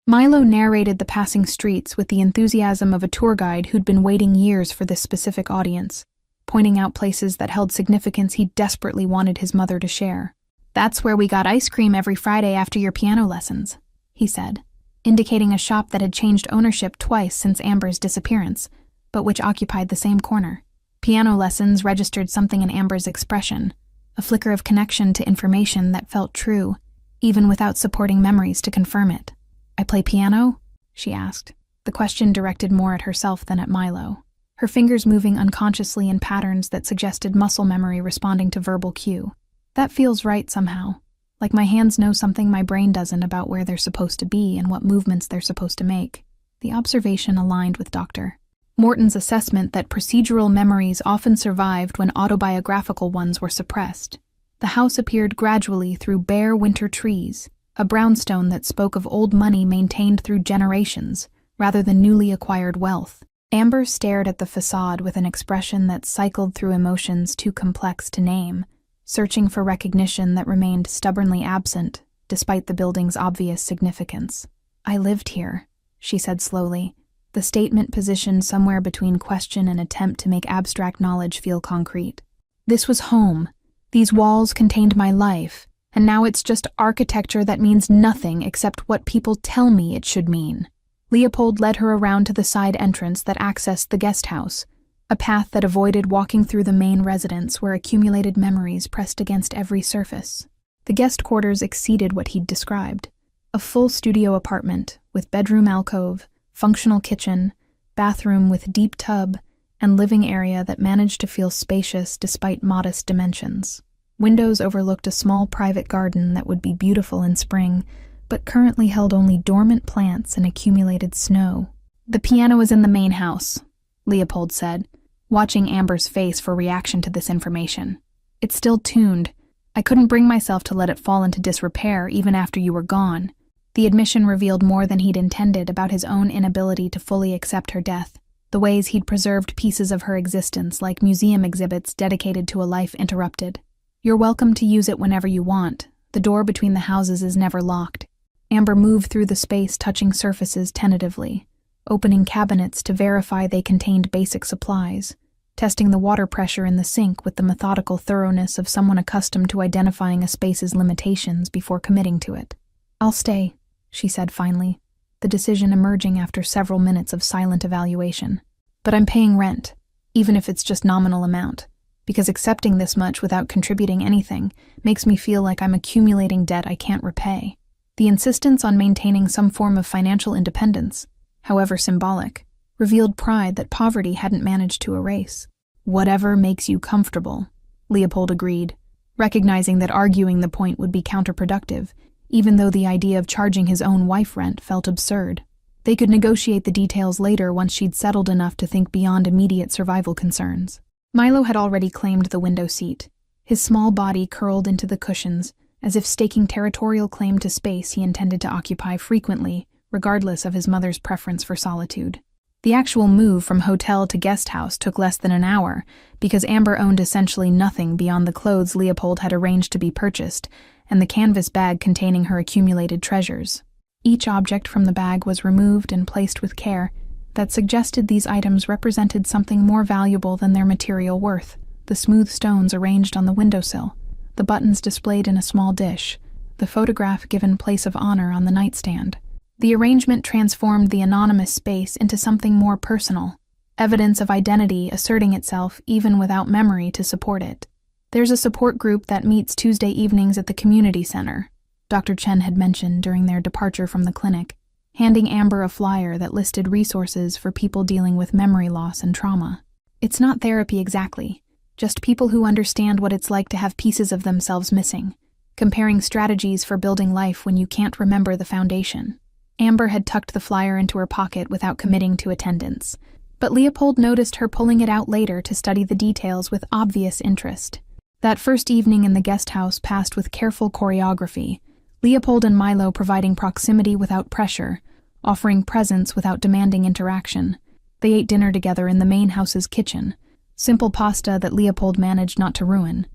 Milo narrated the passing streets with the enthusiasm of a tour guide who'd been waiting years for this specific audience, pointing out places that held significance he desperately wanted his mother to share. That's where we got ice cream every Friday after your piano lessons, he said, indicating a shop that had changed ownership twice since Amber's disappearance, but which occupied the same corner. Piano lessons registered something in Amber's expression, a flicker of connection to information that felt true, even without supporting memories to confirm it. I play piano? She asked, the question directed more at herself than at Milo, her fingers moving unconsciously in patterns that suggested muscle memory responding to verbal cue. That feels right somehow, like my hands know something my brain doesn't about where they're supposed to be and what movements they're supposed to make. The observation aligned with Dr. Morton's assessment that procedural memories often survived when autobiographical ones were suppressed. The house appeared gradually through bare winter trees, a brownstone that spoke of old money maintained through generations, rather than newly acquired wealth. Amber stared at the facade with an expression that cycled through emotions too complex to name, searching for recognition that remained stubbornly absent, despite the building's obvious significance. I lived here, she said slowly, the statement positioned somewhere between question and attempt to make abstract knowledge feel concrete. This was home. These walls contained my life, and now it's just architecture that means nothing except what people tell me it should mean. Leopold led her around to the side entrance that accessed the guest house, a path that avoided walking through the main residence where accumulated memories pressed against every surface. The guest quarters exceeded what he'd described. A full studio apartment with bedroom alcove, functional kitchen, bathroom with deep tub, and living area that managed to feel spacious despite modest dimensions. Windows overlooked a small private garden that would be beautiful in spring, but currently held only dormant plants and accumulated snow. The piano is in the main house, Leopold said, watching Amber's face for reaction to this information. It's still tuned. I couldn't bring myself to let it fall into disrepair even after you were gone. The admission revealed more than he'd intended about his own inability to fully accept her death, the ways he'd preserved pieces of her existence like museum exhibits dedicated to a life interrupted. You're welcome to use it whenever you want. The door between the houses is never locked. Amber moved through the space, touching surfaces tentatively, opening cabinets to verify they contained basic supplies, testing the water pressure in the sink with the methodical thoroughness of someone accustomed to identifying a space's limitations before committing to it. I'll stay, she said finally, the decision emerging after several minutes of silent evaluation. But I'm paying rent, even if it's just nominal amount, because accepting this much without contributing anything makes me feel like I'm accumulating debt I can't repay. The insistence on maintaining some form of financial independence, however symbolic, revealed pride that poverty hadn't managed to erase. Whatever makes you comfortable, Leopold agreed, recognizing that arguing the point would be counterproductive, even though the idea of charging his own wife rent felt absurd. They could negotiate the details later once she'd settled enough to think beyond immediate survival concerns. Milo had already claimed the window seat, his small body curled into the cushions, as if staking territorial claim to space he intended to occupy frequently, regardless of his mother's preference for solitude. The actual move from hotel to guest house took less than an hour, because Amber owned essentially nothing beyond the clothes Leopold had arranged to be purchased, and the canvas bag containing her accumulated treasures. Each object from the bag was removed and placed with care that suggested these items represented something more valuable than their material worth: the smooth stones arranged on the windowsill, the buttons displayed in a small dish, the photograph given place of honor on the nightstand. The arrangement transformed the anonymous space into something more personal, evidence of identity asserting itself even without memory to support it. "There's a support group that meets Tuesday evenings at the community center," Dr. Chen had mentioned during their departure from the clinic, handing Amber a flyer that listed resources for people dealing with memory loss and trauma. "It's not therapy exactly, just people who understand what it's like to have pieces of themselves missing, comparing strategies for building life when you can't remember the foundation." Amber had tucked the flyer into her pocket without committing to attendance, but Leopold noticed her pulling it out later to study the details with obvious interest. That first evening in the guest house passed with careful choreography, Leopold and Milo providing proximity without pressure, offering presence without demanding interaction. They ate dinner together in the main house's kitchen, simple pasta that Leopold managed not to ruin.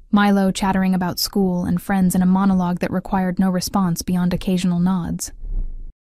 Milo chattering about school and friends in a monologue that required no response beyond occasional nods.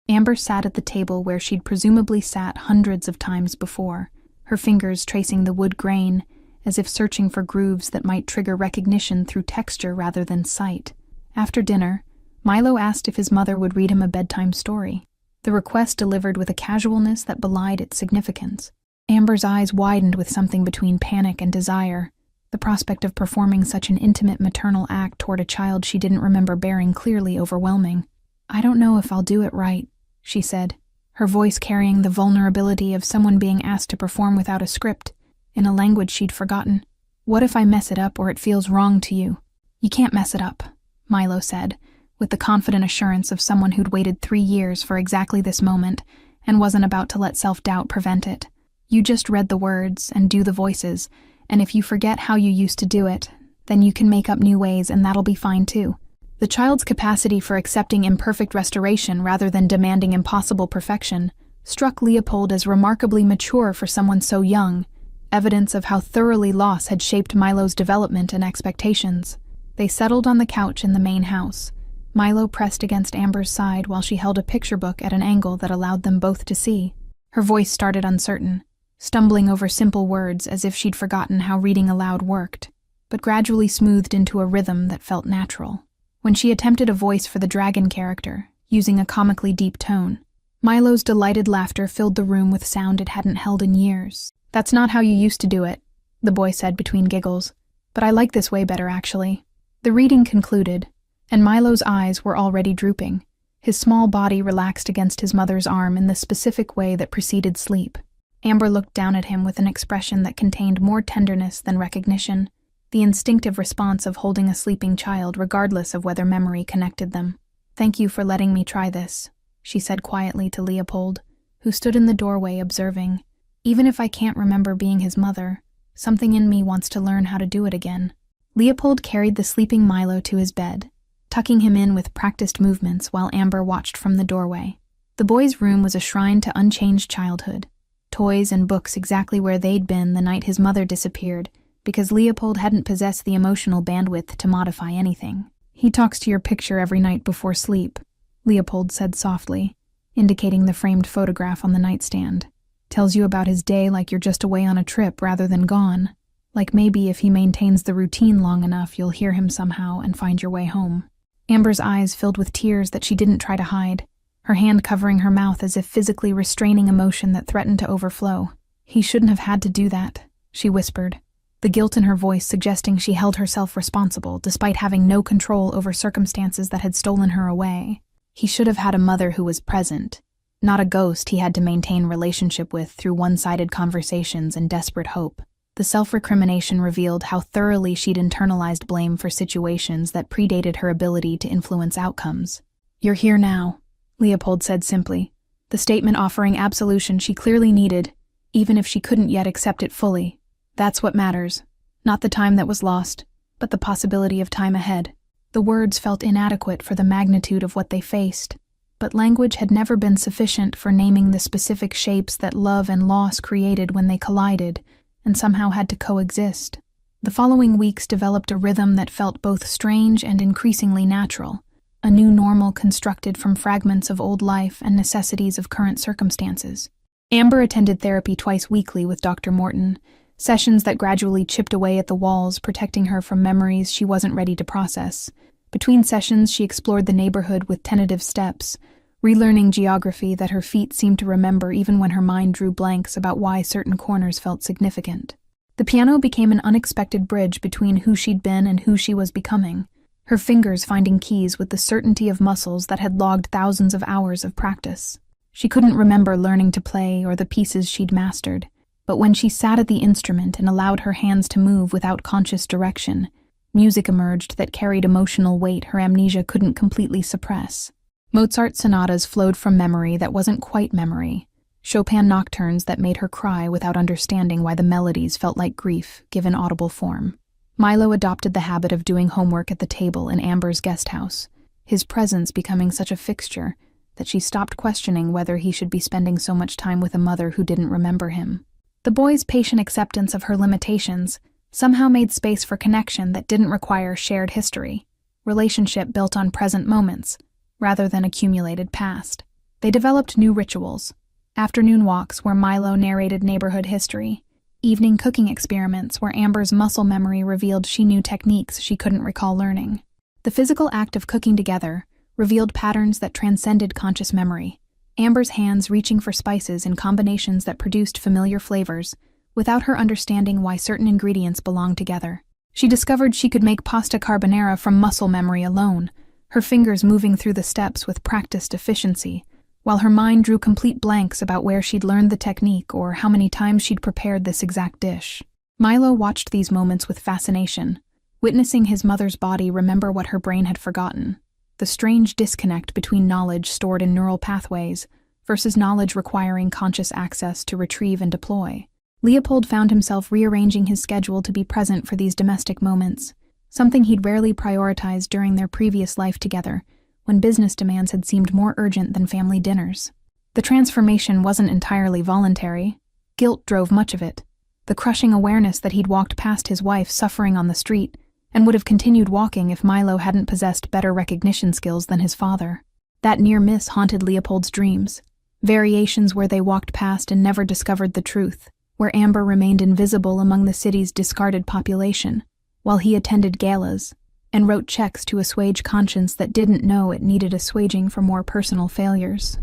Amber sat at the table where she'd presumably sat hundreds of times before, her fingers tracing the wood grain, as if searching for grooves that might trigger recognition through texture rather than sight. After dinner, Milo asked if his mother would read him a bedtime story, the request delivered with a casualness that belied its significance. Amber's eyes widened with something between panic and desire, the prospect of performing such an intimate maternal act toward a child she didn't remember bearing clearly overwhelming. "I don't know if I'll do it right," she said, her voice carrying the vulnerability of someone being asked to perform without a script, in a language she'd forgotten. "What if I mess it up or it feels wrong to you?" "You can't mess it up," Milo said, with the confident assurance of someone who'd waited 3 years for exactly this moment and wasn't about to let self-doubt prevent it. "You just read the words and do the voices, and if you forget how you used to do it, then you can make up new ways and that'll be fine too." The child's capacity for accepting imperfect restoration rather than demanding impossible perfection struck Leopold as remarkably mature for someone so young, evidence of how thoroughly loss had shaped Milo's development and expectations. They settled on the couch in the main house, Milo pressed against Amber's side while she held a picture book at an angle that allowed them both to see. Her voice started uncertain, stumbling over simple words as if she'd forgotten how reading aloud worked, but gradually smoothed into a rhythm that felt natural. When she attempted a voice for the dragon character, using a comically deep tone, Milo's delighted laughter filled the room with sound it hadn't held in years. "That's not how you used to do it," the boy said between giggles, "but I like this way better, actually." The reading concluded, and Milo's eyes were already drooping, his small body relaxed against his mother's arm in the specific way that preceded sleep. Amber looked down at him with an expression that contained more tenderness than recognition, the instinctive response of holding a sleeping child regardless of whether memory connected them. "Thank you for letting me try this," she said quietly to Leopold, who stood in the doorway observing. "Even if I can't remember being his mother, something in me wants to learn how to do it again." Leopold carried the sleeping Milo to his bed, tucking him in with practiced movements while Amber watched from the doorway. The boy's room was a shrine to unchanged childhood, toys and books exactly where they'd been the night his mother disappeared, because Leopold hadn't possessed the emotional bandwidth to modify anything. "He talks to your picture every night before sleep," Leopold said softly, indicating the framed photograph on the nightstand. "Tells you about his day like you're just away on a trip rather than gone. Like maybe if he maintains the routine long enough, you'll hear him somehow and find your way home." Amber's eyes filled with tears that she didn't try to hide, her hand covering her mouth as if physically restraining emotion that threatened to overflow. "He shouldn't have had to do that," she whispered, the guilt in her voice suggesting she held herself responsible despite having no control over circumstances that had stolen her away. He should have had a mother who was present, not a ghost he had to maintain relationship with through one-sided conversations and desperate hope. The self-recrimination revealed how thoroughly she'd internalized blame for situations that predated her ability to influence outcomes. "You're here now," Leopold said simply, the statement offering absolution she clearly needed, even if she couldn't yet accept it fully. "That's what matters. Not the time that was lost, but the possibility of time ahead." The words felt inadequate for the magnitude of what they faced, but language had never been sufficient for naming the specific shapes that love and loss created when they collided and somehow had to coexist. The following weeks developed a rhythm that felt both strange and increasingly natural, a new normal constructed from fragments of old life and necessities of current circumstances. Amber attended therapy twice weekly with Dr. Morton, sessions that gradually chipped away at the walls, protecting her from memories she wasn't ready to process. Between sessions, she explored the neighborhood with tentative steps, relearning geography that her feet seemed to remember even when her mind drew blanks about why certain corners felt significant. The piano became an unexpected bridge between who she'd been and who she was becoming, her fingers finding keys with the certainty of muscles that had logged thousands of hours of practice. She couldn't remember learning to play or the pieces she'd mastered, but when she sat at the instrument and allowed her hands to move without conscious direction, music emerged that carried emotional weight her amnesia couldn't completely suppress. Mozart sonatas flowed from memory that wasn't quite memory, Chopin nocturnes that made her cry without understanding why the melodies felt like grief given audible form. Milo adopted the habit of doing homework at the table in Amber's guest house, his presence becoming such a fixture that she stopped questioning whether he should be spending so much time with a mother who didn't remember him. The boy's patient acceptance of her limitations somehow made space for connection that didn't require shared history, relationship built on present moments, rather than accumulated past. They developed new rituals, afternoon walks where Milo narrated neighborhood history, evening cooking experiments where Amber's muscle memory revealed she knew techniques she couldn't recall learning. The physical act of cooking together revealed patterns that transcended conscious memory, Amber's hands reaching for spices in combinations that produced familiar flavors, without her understanding why certain ingredients belonged together. She discovered she could make pasta carbonara from muscle memory alone, her fingers moving through the steps with practiced efficiency, while her mind drew complete blanks about where she'd learned the technique or how many times she'd prepared this exact dish. Milo watched these moments with fascination, witnessing his mother's body remember what her brain had forgotten, the strange disconnect between knowledge stored in neural pathways versus knowledge requiring conscious access to retrieve and deploy. Leopold found himself rearranging his schedule to be present for these domestic moments, something he'd rarely prioritized during their previous life together, when business demands had seemed more urgent than family dinners. The transformation wasn't entirely voluntary. Guilt drove much of it. The crushing awareness that he'd walked past his wife suffering on the street, and would have continued walking if Milo hadn't possessed better recognition skills than his father. That near miss haunted Leopold's dreams, variations where they walked past and never discovered the truth, where Amber remained invisible among the city's discarded population, while he attended galas and wrote checks to assuage conscience that didn't know it needed assuaging for more personal failures.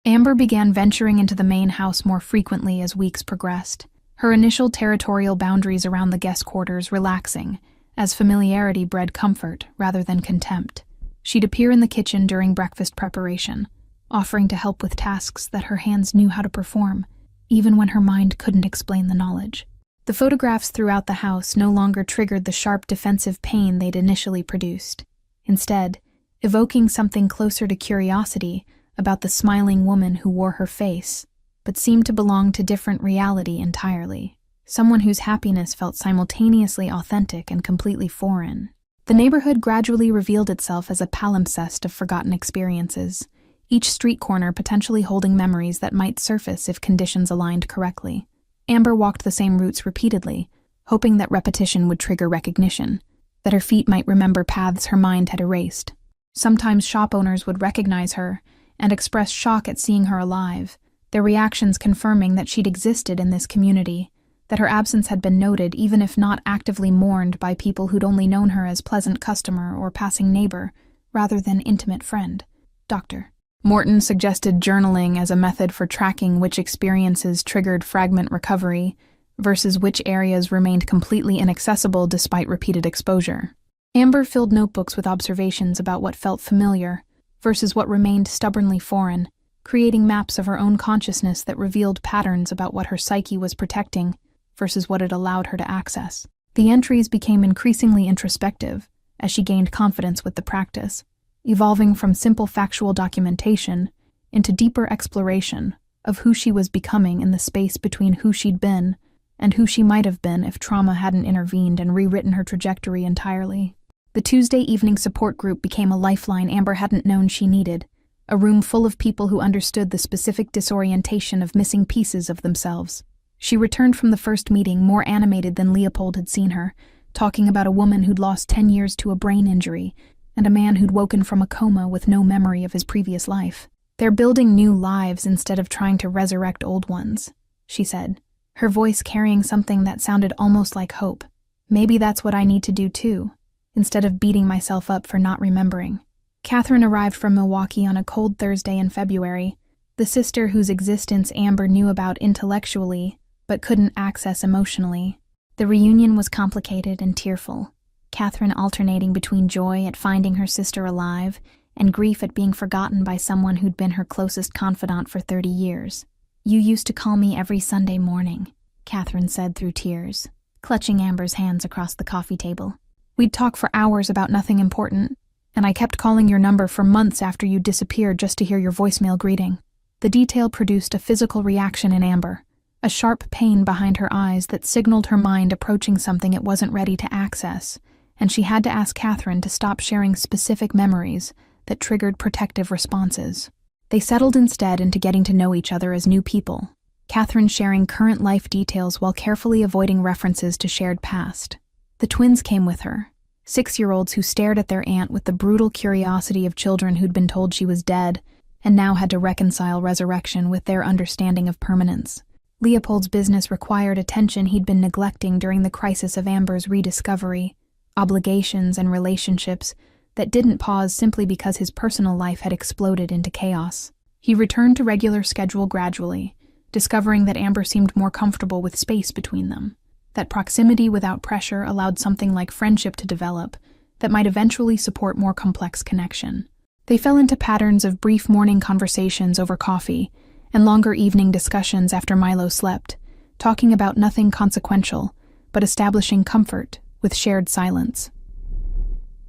Amber began venturing into the main house more frequently as weeks progressed, her initial territorial boundaries around the guest quarters relaxing, as familiarity bred comfort rather than contempt. She'd appear in the kitchen during breakfast preparation, offering to help with tasks that her hands knew how to perform, even when her mind couldn't explain the knowledge. The photographs throughout the house no longer triggered the sharp defensive pain they'd initially produced, instead, evoking something closer to curiosity about the smiling woman who wore her face, but seemed to belong to different reality entirely, someone whose happiness felt simultaneously authentic and completely foreign. The neighborhood gradually revealed itself as a palimpsest of forgotten experiences, each street corner potentially holding memories that might surface if conditions aligned correctly. Amber walked the same routes repeatedly, hoping that repetition would trigger recognition, that her feet might remember paths her mind had erased. Sometimes shop owners would recognize her and express shock at seeing her alive, their reactions confirming that she'd existed in this community, that her absence had been noted even if not actively mourned by people who'd only known her as pleasant customer or passing neighbor, rather than intimate friend. Doctor. Morton suggested journaling as a method for tracking which experiences triggered fragment recovery versus which areas remained completely inaccessible despite repeated exposure. Amber filled notebooks with observations about what felt familiar versus what remained stubbornly foreign, creating maps of her own consciousness that revealed patterns about what her psyche was protecting versus what it allowed her to access. The entries became increasingly introspective as she gained confidence with the practice, evolving from simple factual documentation into deeper exploration of who she was becoming in the space between who she'd been and who she might have been if trauma hadn't intervened and rewritten her trajectory entirely. The Tuesday evening support group became a lifeline Amber hadn't known she needed, a room full of people who understood the specific disorientation of missing pieces of themselves. She returned from the first meeting more animated than Leopold had seen her, talking about a woman who'd lost 10 years to a brain injury and a man who'd woken from a coma with no memory of his previous life. "They're building new lives instead of trying to resurrect old ones," she said, her voice carrying something that sounded almost like hope. "Maybe that's what I need to do too, instead of beating myself up for not remembering." Catherine arrived from Milwaukee on a cold Thursday in February, the sister whose existence Amber knew about intellectually but couldn't access emotionally. The reunion was complicated and tearful, Catherine alternating between joy at finding her sister alive and grief at being forgotten by someone who'd been her closest confidant for 30 years. "You used to call me every Sunday morning," Catherine said through tears, clutching Amber's hands across the coffee table. "We'd talk for hours about nothing important, and I kept calling your number for months after you disappeared just to hear your voicemail greeting." The detail produced a physical reaction in Amber, a sharp pain behind her eyes that signaled her mind approaching something it wasn't ready to access, and she had to ask Catherine to stop sharing specific memories that triggered protective responses. They settled instead into getting to know each other as new people, Catherine sharing current life details while carefully avoiding references to shared past. The twins came with her, 6-year-olds who stared at their aunt with the brutal curiosity of children who'd been told she was dead and now had to reconcile resurrection with their understanding of permanence. Leopold's business required attention he'd been neglecting during the crisis of Amber's rediscovery, obligations and relationships that didn't pause simply because his personal life had exploded into chaos. He returned to regular schedule gradually, discovering that Amber seemed more comfortable with space between them, that proximity without pressure allowed something like friendship to develop that might eventually support more complex connection. They fell into patterns of brief morning conversations over coffee and longer evening discussions after Milo slept, talking about nothing consequential, but establishing comfort with shared silence.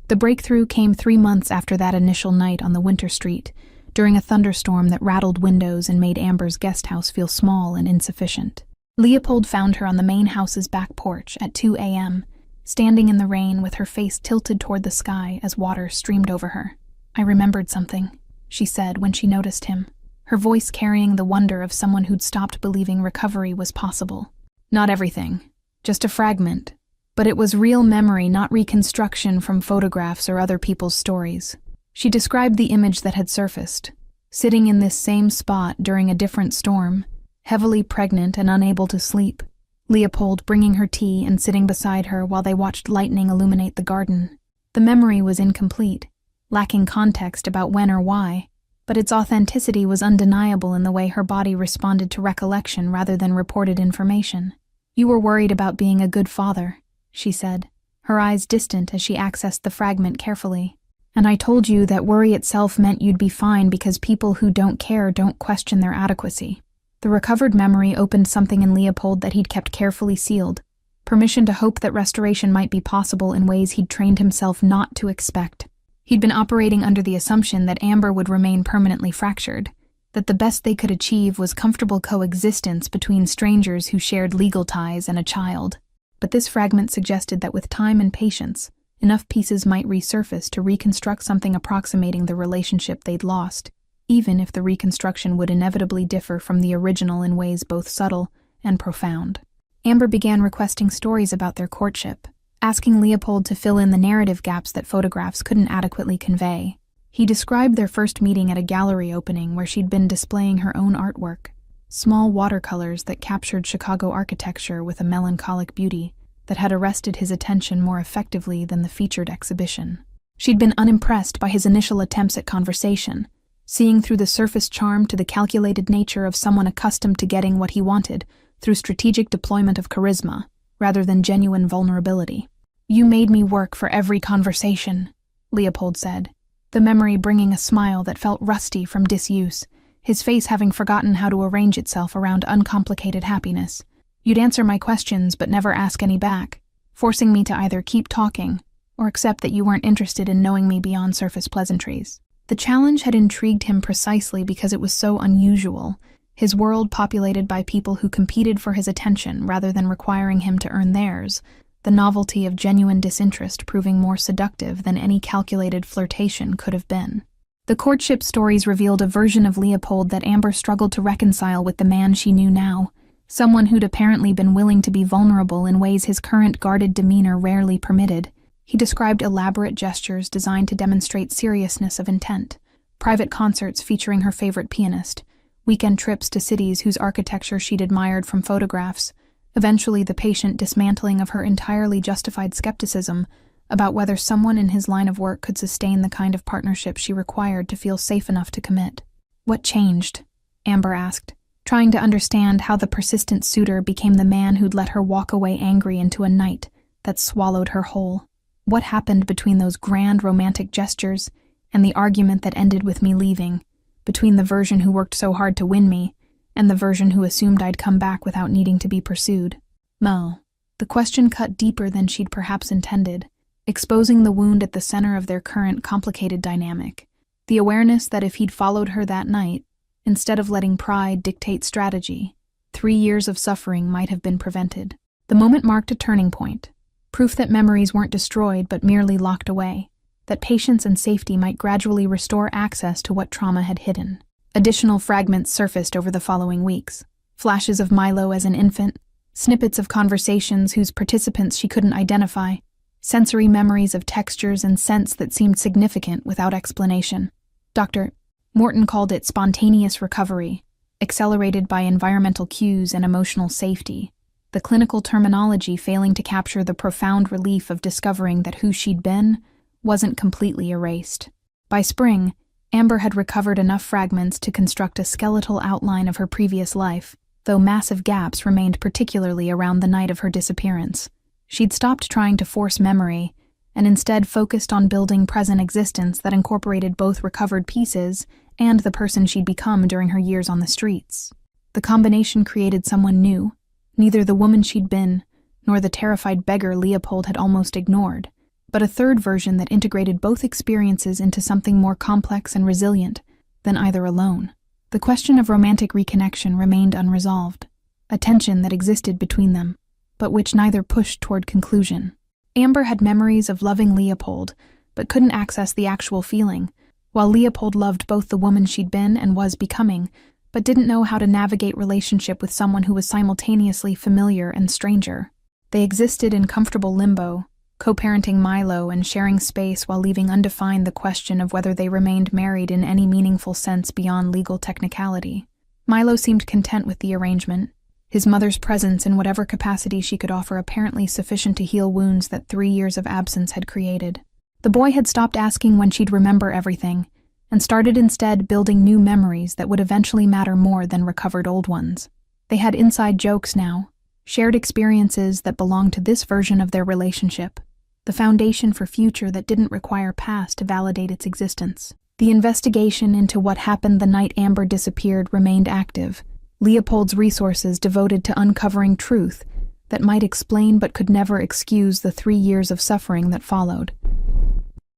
The breakthrough came 3 months after that initial night on the Winter Street, during a thunderstorm that rattled windows and made Amber's guest house feel small and insufficient. Leopold found her on the main house's back porch at 2 a.m., standing in the rain with her face tilted toward the sky as water streamed over her. "I remembered something," she said when she noticed him, her voice carrying the wonder of someone who'd stopped believing recovery was possible. "Not everything, just a fragment, but it was real memory, not reconstruction from photographs or other people's stories." She described the image that had surfaced, sitting in this same spot during a different storm, heavily pregnant and unable to sleep, Leopold bringing her tea and sitting beside her while they watched lightning illuminate the garden. The memory was incomplete, lacking context about when or why, but its authenticity was undeniable in the way her body responded to recollection rather than reported information. "You were worried about being a good father," she said, her eyes distant as she accessed the fragment carefully. "And I told you that worry itself meant you'd be fine because people who don't care don't question their adequacy." The recovered memory opened something in Leopold that he'd kept carefully sealed, permission to hope that restoration might be possible in ways he'd trained himself not to expect. He'd been operating under the assumption that Amber would remain permanently fractured, that the best they could achieve was comfortable coexistence between strangers who shared legal ties and a child. But this fragment suggested that with time and patience, enough pieces might resurface to reconstruct something approximating the relationship they'd lost, even if the reconstruction would inevitably differ from the original in ways both subtle and profound. Amber began requesting stories about their courtship, asking Leopold to fill in the narrative gaps that photographs couldn't adequately convey. He described their first meeting at a gallery opening where she'd been displaying her own artwork, small watercolors that captured Chicago architecture with a melancholic beauty that had arrested his attention more effectively than the featured exhibition. She'd been unimpressed by his initial attempts at conversation, seeing through the surface charm to the calculated nature of someone accustomed to getting what he wanted through strategic deployment of charisma, rather than genuine vulnerability. "You made me work for every conversation," Leopold said, the memory bringing a smile that felt rusty from disuse, his face having forgotten how to arrange itself around uncomplicated happiness. "You'd answer my questions but never ask any back, forcing me to either keep talking or accept that you weren't interested in knowing me beyond surface pleasantries." The challenge had intrigued him precisely because it was so unusual, his world populated by people who competed for his attention rather than requiring him to earn theirs, the novelty of genuine disinterest proving more seductive than any calculated flirtation could have been. The courtship stories revealed a version of Leopold that Amber struggled to reconcile with the man she knew now, someone who'd apparently been willing to be vulnerable in ways his current guarded demeanor rarely permitted. He described elaborate gestures designed to demonstrate seriousness of intent, private concerts featuring her favorite pianist, weekend trips to cities whose architecture she'd admired from photographs, eventually the patient dismantling of her entirely justified skepticism about whether someone in his line of work could sustain the kind of partnership she required to feel safe enough to commit. "What changed?" Amber asked, trying to understand how the persistent suitor became the man who'd let her walk away angry into a night that swallowed her whole. What happened between those grand romantic gestures and the argument that ended with me leaving, between the version who worked so hard to win me and the version who assumed I'd come back without needing to be pursued? Mel. The question cut deeper than she'd perhaps intended, exposing the wound at the center of their current complicated dynamic. The awareness that if he'd followed her that night, instead of letting pride dictate strategy, 3 years of suffering might have been prevented. The moment marked a turning point, proof that memories weren't destroyed but merely locked away, that patience and safety might gradually restore access to what trauma had hidden. Additional fragments surfaced over the following weeks. Flashes of Milo as an infant, snippets of conversations whose participants she couldn't identify, sensory memories of textures and scents that seemed significant without explanation. Dr. Morton called it spontaneous recovery, accelerated by environmental cues and emotional safety, the clinical terminology failing to capture the profound relief of discovering that who she'd been wasn't completely erased. By spring, Amber had recovered enough fragments to construct a skeletal outline of her previous life, though massive gaps remained particularly around the night of her disappearance. She'd stopped trying to force memory and instead focused on building present existence that incorporated both recovered pieces and the person she'd become during her years on the streets. The combination created someone new, neither the woman she'd been nor the terrified beggar Leopold had almost ignored, but a third version that integrated both experiences into something more complex and resilient than either alone. The question of romantic reconnection remained unresolved, a tension that existed between them, but which neither pushed toward conclusion. Amber had memories of loving Leopold, but couldn't access the actual feeling, while Leopold loved both the woman she'd been and was becoming, but didn't know how to navigate relationship with someone who was simultaneously familiar and stranger. They existed in comfortable limbo, co-parenting Milo and sharing space while leaving undefined the question of whether they remained married in any meaningful sense beyond legal technicality. Milo seemed content with the arrangement, his mother's presence in whatever capacity she could offer apparently sufficient to heal wounds that 3 years of absence had created. The boy had stopped asking when she'd remember everything, and started instead building new memories that would eventually matter more than recovered old ones. They had inside jokes now, shared experiences that belonged to this version of their relationship, the foundation for future that didn't require past to validate its existence. The investigation into what happened the night Amber disappeared remained active, Leopold's resources devoted to uncovering truth that might explain but could never excuse the 3 years of suffering that followed.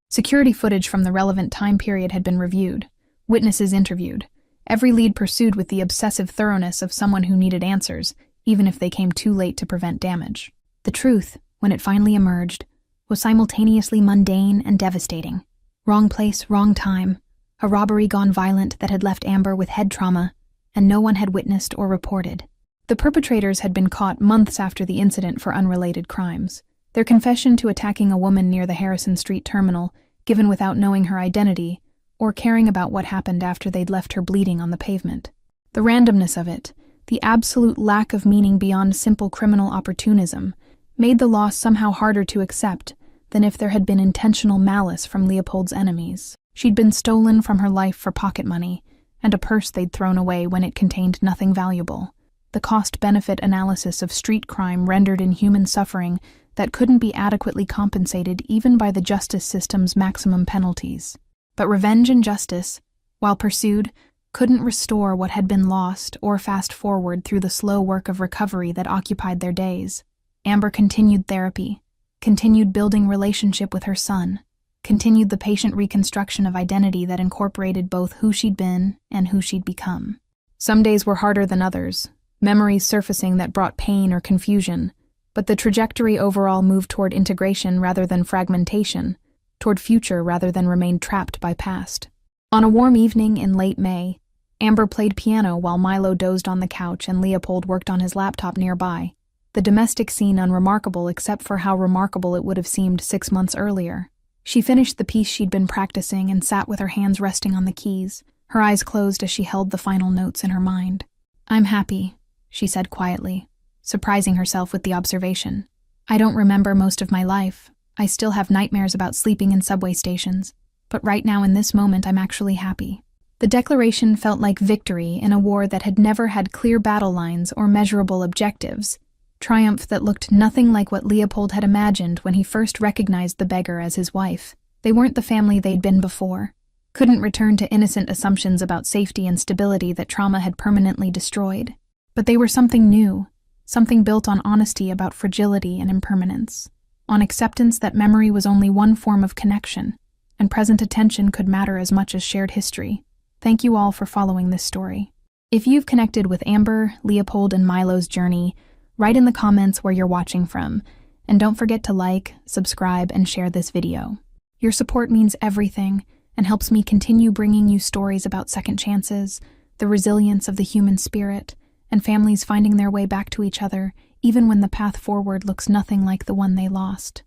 Security footage from the relevant time period had been reviewed, witnesses interviewed, every lead pursued with the obsessive thoroughness of someone who needed answers, even if they came too late to prevent damage. The truth, when it finally emerged, was simultaneously mundane and devastating. Wrong place, wrong time, a robbery gone violent that had left Amber with head trauma, and no one had witnessed or reported. The perpetrators had been caught months after the incident for unrelated crimes. Their confession to attacking a woman near the Harrison Street terminal, given without knowing her identity, or caring about what happened after they'd left her bleeding on the pavement. The randomness of it, the absolute lack of meaning beyond simple criminal opportunism, made the loss somehow harder to accept than if there had been intentional malice from Leopold's enemies. She'd been stolen from her life for pocket money, and a purse they'd thrown away when it contained nothing valuable. The cost-benefit analysis of street crime rendered inhuman suffering that couldn't be adequately compensated even by the justice system's maximum penalties. But revenge and justice, while pursued, couldn't restore what had been lost or fast forward through the slow work of recovery that occupied their days. Amber continued therapy, continued building relationship with her son, continued the patient reconstruction of identity that incorporated both who she'd been and who she'd become. Some days were harder than others, memories surfacing that brought pain or confusion, but the trajectory overall moved toward integration rather than fragmentation, toward future rather than remain trapped by past. On a warm evening in late May, Amber played piano while Milo dozed on the couch and Leopold worked on his laptop nearby, the domestic scene unremarkable except for how remarkable it would have seemed 6 months earlier. She finished the piece she'd been practicing and sat with her hands resting on the keys, her eyes closed as she held the final notes in her mind. "I'm happy," she said quietly, surprising herself with the observation. "I don't remember most of my life. I still have nightmares about sleeping in subway stations. But right now in this moment I'm actually happy." The declaration felt like victory in a war that had never had clear battle lines or measurable objectives, triumph that looked nothing like what Leopold had imagined when he first recognized the beggar as his wife. They weren't the family they'd been before, couldn't return to innocent assumptions about safety and stability that trauma had permanently destroyed. But they were something new, something built on honesty about fragility and impermanence, on acceptance that memory was only one form of connection, and present attention could matter as much as shared history. Thank you all for following this story. If you've connected with Amber, Leopold, and Milo's journey, write in the comments where you're watching from, and don't forget to like, subscribe, and share this video. Your support means everything and helps me continue bringing you stories about second chances, the resilience of the human spirit, and families finding their way back to each other even when the path forward looks nothing like the one they lost.